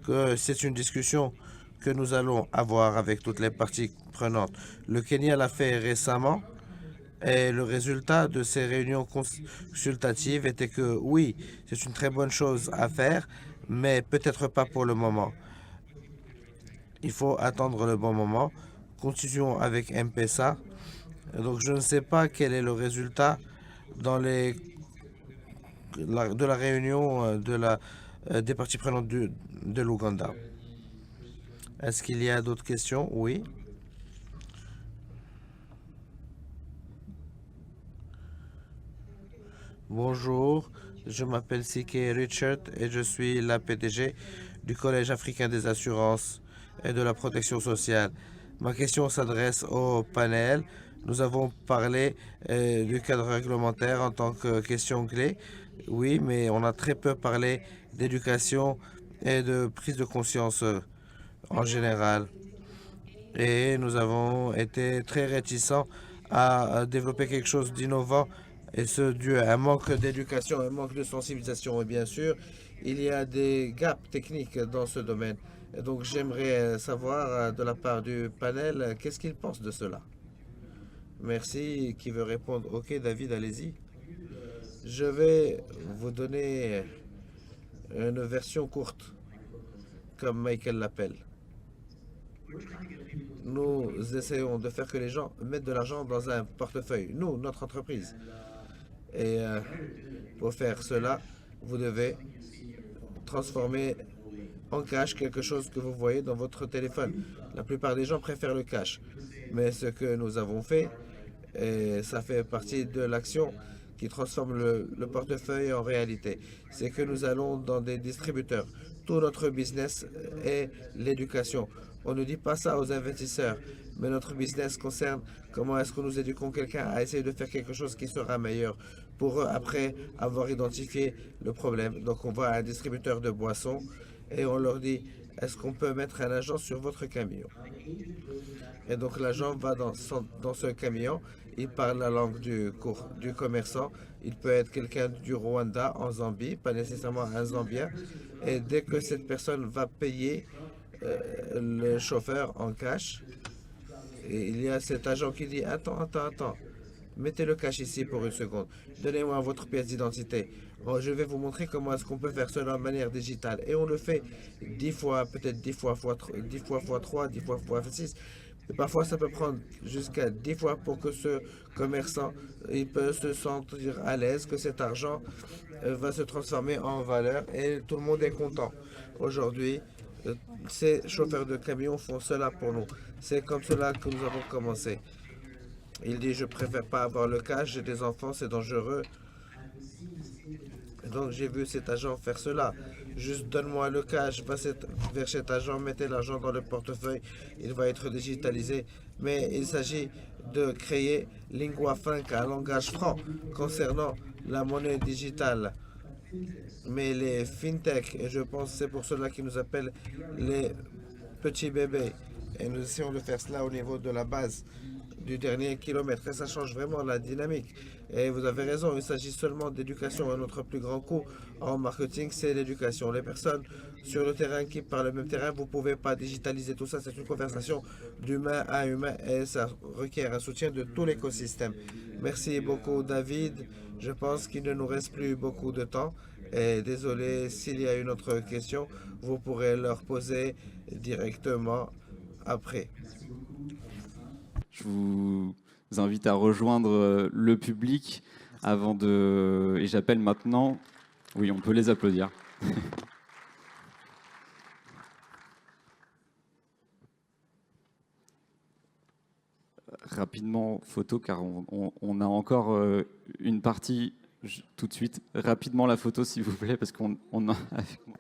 que c'est une discussion que nous allons avoir avec toutes les parties prenantes. Le Kenya l'a fait récemment et le résultat de ces réunions consultatives était que oui, c'est une très bonne chose à faire, mais peut-être pas pour le moment. Il faut attendre le bon moment. Continuons avec M-Pesa. Donc je ne sais pas quel est le résultat dans de la réunion des parties prenantes de l'Ouganda. Est-ce qu'il y a d'autres questions? Oui. Bonjour, je m'appelle CK Richard et je suis la PDG du Collège africain des assurances et de la protection sociale. Ma question s'adresse au panel. Nous avons parlé du cadre réglementaire en tant que question clé. Oui, mais on a très peu parlé d'éducation et de prise de conscience en général. Et nous avons été très réticents à développer quelque chose d'innovant, et ce dû à un manque d'éducation, un manque de sensibilisation. Et bien sûr, il y a des gaps techniques dans ce domaine. Et donc j'aimerais savoir de la part du panel, qu'est-ce qu'ils pensent de cela? Merci. Qui veut répondre? Ok, David, allez-y. Je vais vous donner une version courte, comme Michael l'appelle. Nous essayons de faire que les gens mettent de l'argent dans un portefeuille, nous, notre entreprise. Et pour faire cela, vous devez transformer en cash quelque chose que vous voyez dans votre téléphone. La plupart des gens préfèrent le cash. Mais ce que nous avons fait, et ça fait partie de l'action qui transforme le portefeuille en réalité, c'est que nous allons dans des distributeurs. Tout notre business est l'éducation. On ne dit pas ça aux investisseurs, mais notre business concerne comment est-ce que nous éduquons quelqu'un à essayer de faire quelque chose qui sera meilleur pour eux après avoir identifié le problème. Donc on va à un distributeur de boissons et on leur dit, est-ce qu'on peut mettre un agent sur votre camion? Et donc l'agent va dans ce camion, il parle la langue du commerçant, il peut être quelqu'un du Rwanda, en Zambie, pas nécessairement un Zambien, et dès que cette personne va payer le chauffeur en cash, et il y a cet agent qui dit, attends, mettez le cash ici pour une seconde, donnez-moi votre pièce d'identité. Je vais vous montrer comment est-ce qu'on peut faire cela de manière digitale. Et on le fait 10 fois, peut-être 10 fois fois 3, 10 fois fois 6. Et parfois, ça peut prendre jusqu'à 10 fois pour que ce commerçant il peut se sentir à l'aise, que cet argent va se transformer en valeur et tout le monde est content. Aujourd'hui, ces chauffeurs de camions font cela pour nous. C'est comme cela que nous avons commencé. Il dit, je préfère pas avoir le cash, j'ai des enfants, c'est dangereux. Donc j'ai vu cet agent faire cela. Juste donne-moi le cash, va vers cet agent, mettez l'argent dans le portefeuille, il va être digitalisé. Mais il s'agit de créer lingua franca, un langage franc concernant la monnaie digitale. Mais les fintech, et je pense que c'est pour cela qu'ils nous appellent les petits bébés. Et nous essayons de faire cela au niveau de la base du dernier kilomètre. Et ça change vraiment la dynamique. Et vous avez raison, il s'agit seulement d'éducation. Notre plus grand coût en marketing, c'est l'éducation. Les personnes sur le terrain qui parlent le même terrain, vous ne pouvez pas digitaliser tout ça. C'est une conversation d'humain à humain et ça requiert un soutien de tout l'écosystème. Merci beaucoup, David. Je pense qu'il ne nous reste plus beaucoup de temps. Et désolé, s'il y a une autre question, vous pourrez leur poser directement après. Je vous invite à rejoindre le public avant de... Et j'appelle maintenant... Oui, on peut les applaudir. Rapidement, photo, car on a encore une partie tout de suite. Rapidement la photo, s'il vous plaît, parce qu'on a... avec moi.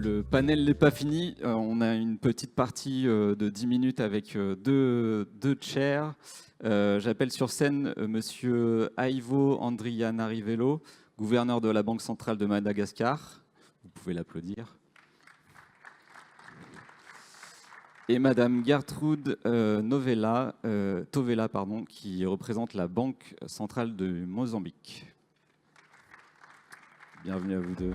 Le panel n'est pas fini. On a une petite partie de 10 minutes avec deux chairs. J'appelle sur scène Monsieur Aivo Andrianarivello, gouverneur de la Banque centrale de Madagascar. Vous pouvez l'applaudir. Et Madame Gertrude Tovela, qui représente la Banque centrale de Mozambique. Bienvenue à vous deux.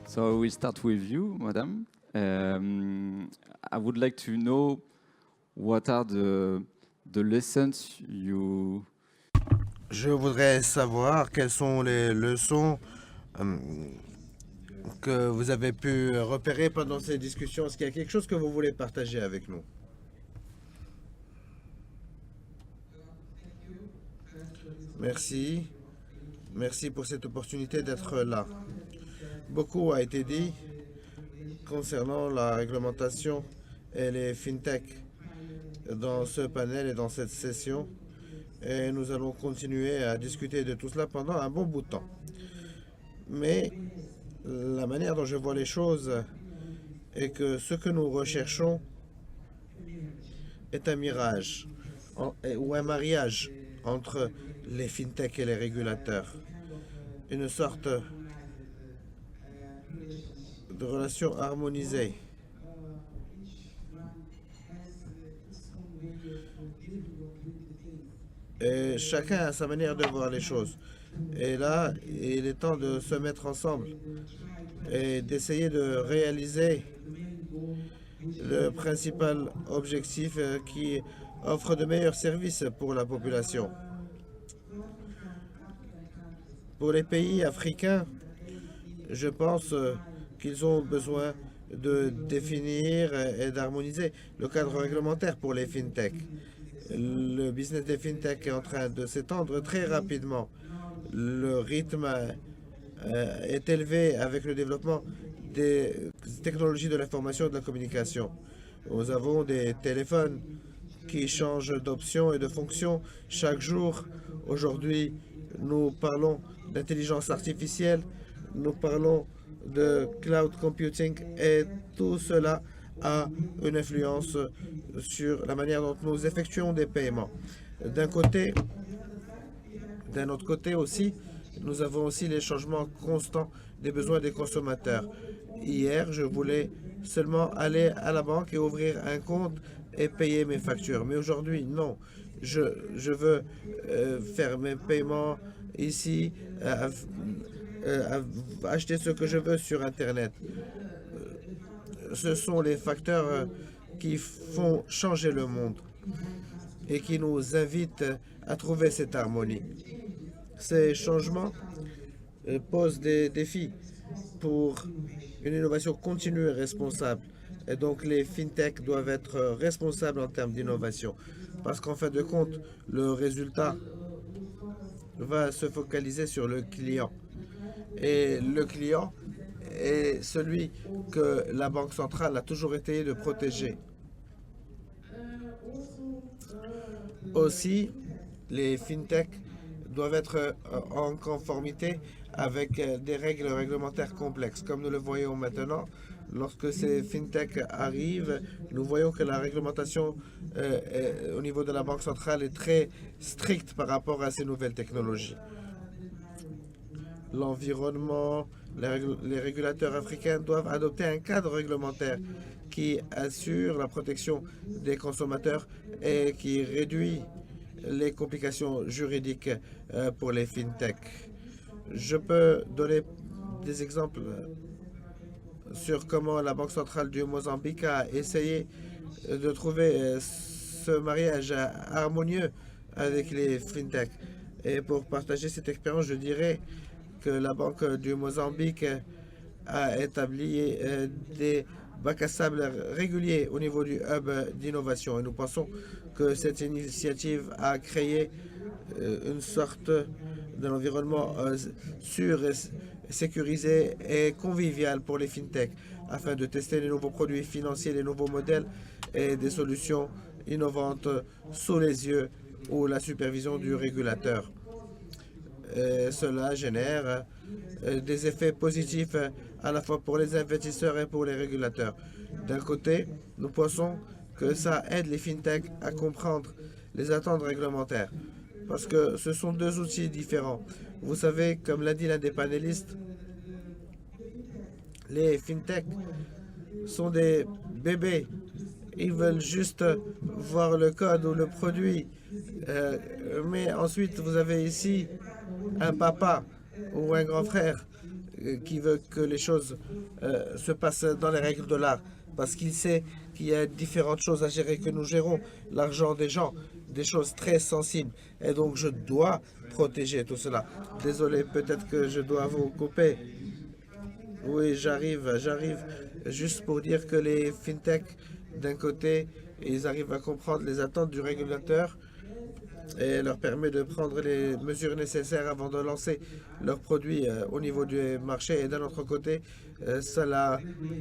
So we start with you, Madam. I would like to know what are the lessons you... Je voudrais savoir quelles sont les leçons que vous avez pu repérer pendant ces discussions. Est-ce qu'il y a quelque chose que vous voulez partager avec nous? Merci. Merci pour cette opportunité d'être là. Beaucoup a été dit concernant la réglementation et les fintech dans ce panel et dans cette session. Et nous allons continuer à discuter de tout cela pendant un bon bout de temps. Mais la manière dont je vois les choses est que ce que nous recherchons est un mirage ou un mariage entre les fintech et les régulateurs. Une sorte de relation harmonisée. Et chacun a sa manière de voir les choses. Et là, il est temps de se mettre ensemble et d'essayer de réaliser le principal objectif qui offre de meilleurs services pour la population. Pour les pays africains, je pense qu'ils ont besoin de définir et d'harmoniser le cadre réglementaire pour les fintech. Le business des fintech est en train de s'étendre très rapidement. Le rythme est élevé avec le développement des technologies de l'information et de la communication. Nous avons des téléphones qui changent d'options et de fonctions chaque jour. Aujourd'hui, nous parlons d'intelligence artificielle, nous parlons de cloud computing et tout cela a une influence sur la manière dont nous effectuons des paiements. D'un autre côté aussi, nous avons aussi les changements constants des besoins des consommateurs. Hier, je voulais seulement aller à la banque et ouvrir un compte et payer mes factures. Mais aujourd'hui, non. Je veux faire mes paiements ici, acheter ce que je veux sur Internet. Ce sont les facteurs qui font changer le monde et qui nous invitent à trouver cette harmonie. Ces changements posent des défis pour une innovation continue et responsable. Et donc les fintech doivent être responsables en termes d'innovation. Parce qu'en fin de compte, le résultat va se focaliser sur le client. Et le client est celui que la Banque centrale a toujours essayé de protéger. Aussi, les fintechs doivent être en conformité avec des règles réglementaires complexes. Comme nous le voyons maintenant, lorsque ces fintechs arrivent, nous voyons que la réglementation au niveau de la Banque centrale est très stricte par rapport à ces nouvelles technologies. L'environnement, les régulateurs africains doivent adopter un cadre réglementaire qui assure la protection des consommateurs et qui réduit les complications juridiques pour les fintechs. Je peux donner des exemples sur comment la Banque centrale du Mozambique a essayé de trouver ce mariage harmonieux avec les fintechs. Et pour partager cette expérience, je dirais que la Banque du Mozambique a établi des bacs à sable réguliers au niveau du hub d'innovation. Et nous pensons que cette initiative a créé une sorte d'un environnement sûr, sécurisé et convivial pour les fintechs afin de tester les nouveaux produits financiers, les nouveaux modèles et des solutions innovantes sous les yeux ou la supervision du régulateur. Cela génère des effets positifs à la fois pour les investisseurs et pour les régulateurs. D'un côté, nous pensons que ça aide les fintechs à comprendre les attentes réglementaires parce que ce sont deux outils différents. Vous savez, comme l'a dit l'un des panélistes, les fintechs sont des bébés. Ils veulent juste voir le code ou le produit. Mais ensuite, vous avez ici un papa ou un grand frère qui veut que les choses se passent dans les règles de l'art parce qu'il sait qu'il y a différentes choses à gérer, que nous gérons l'argent des gens, des choses très sensibles. Et donc, je dois protéger tout cela. Désolé, peut-être que je dois vous couper. Oui, j'arrive. Juste pour dire que les fintechs, d'un côté, ils arrivent à comprendre les attentes du régulateur et leur permet de prendre les mesures nécessaires avant de lancer leurs produits au niveau du marché. Et d'un autre côté, cela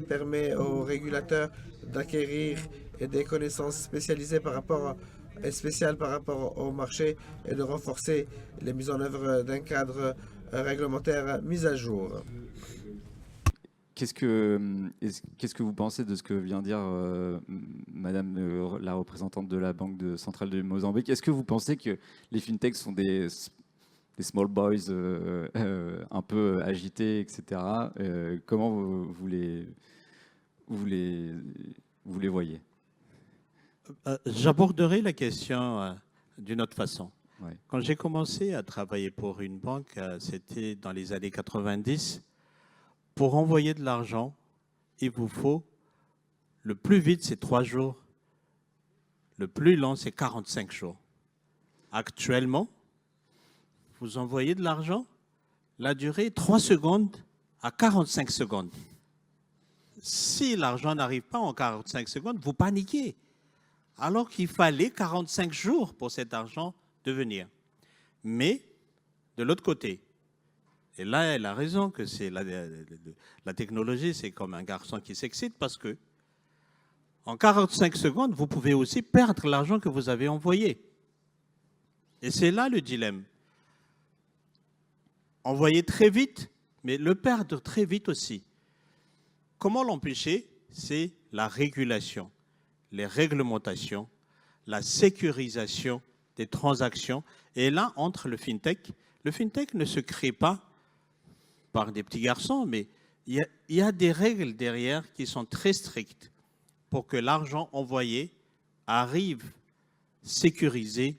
permet aux régulateurs d'acquérir des connaissances spécialisées spéciales par rapport au marché et de renforcer les mises en œuvre d'un cadre réglementaire mis à jour. Qu'est-ce que vous pensez de ce que vient dire Madame la représentante de la Banque centrale de Mozambique? Est-ce que vous pensez que les fintechs sont des small boys un peu agités, etc. Comment vous les voyez? J'aborderai la question d'une autre façon. Ouais. Quand j'ai commencé à travailler pour une banque, c'était dans les années 90. Pour envoyer de l'argent, il vous faut, le plus vite, c'est 3 jours. Le plus lent, c'est 45 jours. Actuellement, vous envoyez de l'argent, la durée est 3 secondes à 45 secondes. Si l'argent n'arrive pas en 45 secondes, vous paniquez. Alors qu'il fallait 45 jours pour cet argent de venir. Mais, de l'autre côté, et là, elle a raison que c'est la technologie, c'est comme un garçon qui s'excite parce que en 45 secondes, vous pouvez aussi perdre l'argent que vous avez envoyé. Et c'est là le dilemme. Envoyer très vite, mais le perdre très vite aussi. Comment l'empêcher? C'est la régulation, les réglementations, la sécurisation des transactions. Et là, entre le fintech ne se crée pas par des petits garçons, mais il y a des règles derrière qui sont très strictes pour que l'argent envoyé arrive sécurisé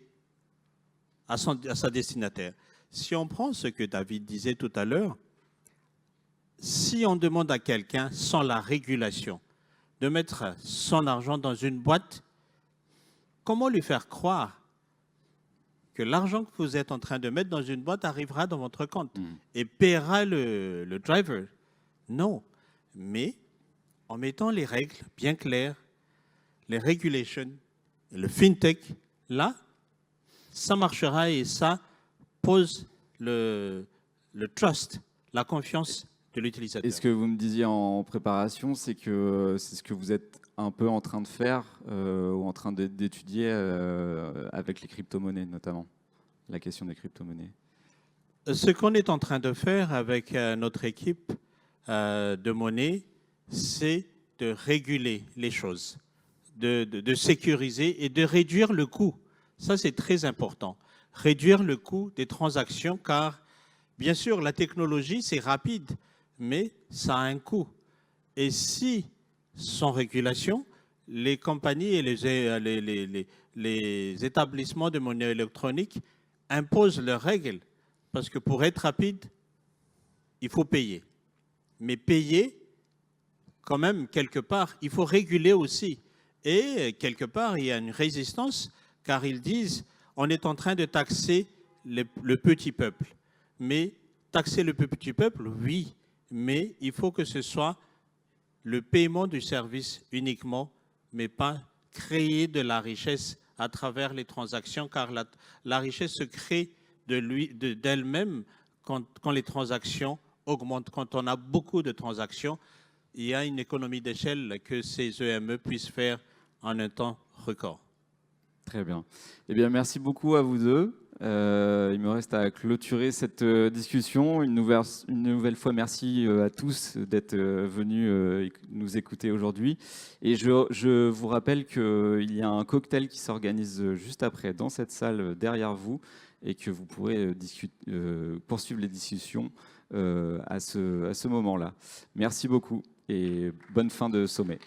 à sa destinataire. Si on prend ce que David disait tout à l'heure, si on demande à quelqu'un, sans la régulation, de mettre son argent dans une boîte, comment lui faire croire que l'argent que vous êtes en train de mettre dans une boîte arrivera dans votre compte et paiera le driver? Non. Mais en mettant les règles bien claires, les regulations, le fintech là, ça marchera et ça pose le trust, la confiance de l'utilisateur. Et ce que vous me disiez en préparation, c'est que c'est ce que vous êtes un peu en train de faire ou en train d'étudier avec les crypto-monnaies notamment, la question des crypto-monnaies. Ce qu'on est en train de faire avec notre équipe de monnaie, c'est de réguler les choses, de sécuriser et de réduire le coût. Ça, c'est très important. Réduire le coût des transactions, car, bien sûr, la technologie, c'est rapide, mais ça a un coût. Et si, sans régulation, les compagnies et les établissements de monnaie électronique imposent leurs règles, parce que pour être rapide, il faut payer. Mais payer, quand même, quelque part, il faut réguler aussi. Et quelque part, il y a une résistance, car ils disent, on est en train de taxer le petit peuple. Mais taxer le petit peuple, oui, mais il faut que ce soit le paiement du service uniquement, mais pas créer de la richesse à travers les transactions, car la richesse se crée d'elle-même quand les transactions augmentent. Quand on a beaucoup de transactions, il y a une économie d'échelle que ces EME puissent faire en un temps record. Très bien. Eh bien, merci beaucoup à vous deux. Il me reste à clôturer cette discussion. Une nouvelle fois, merci à tous d'être venus nous écouter aujourd'hui. Et je vous rappelle qu'il y a un cocktail qui s'organise juste après dans cette salle derrière vous et que vous pourrez poursuivre les discussions à ce moment-là. Merci beaucoup et bonne fin de sommet.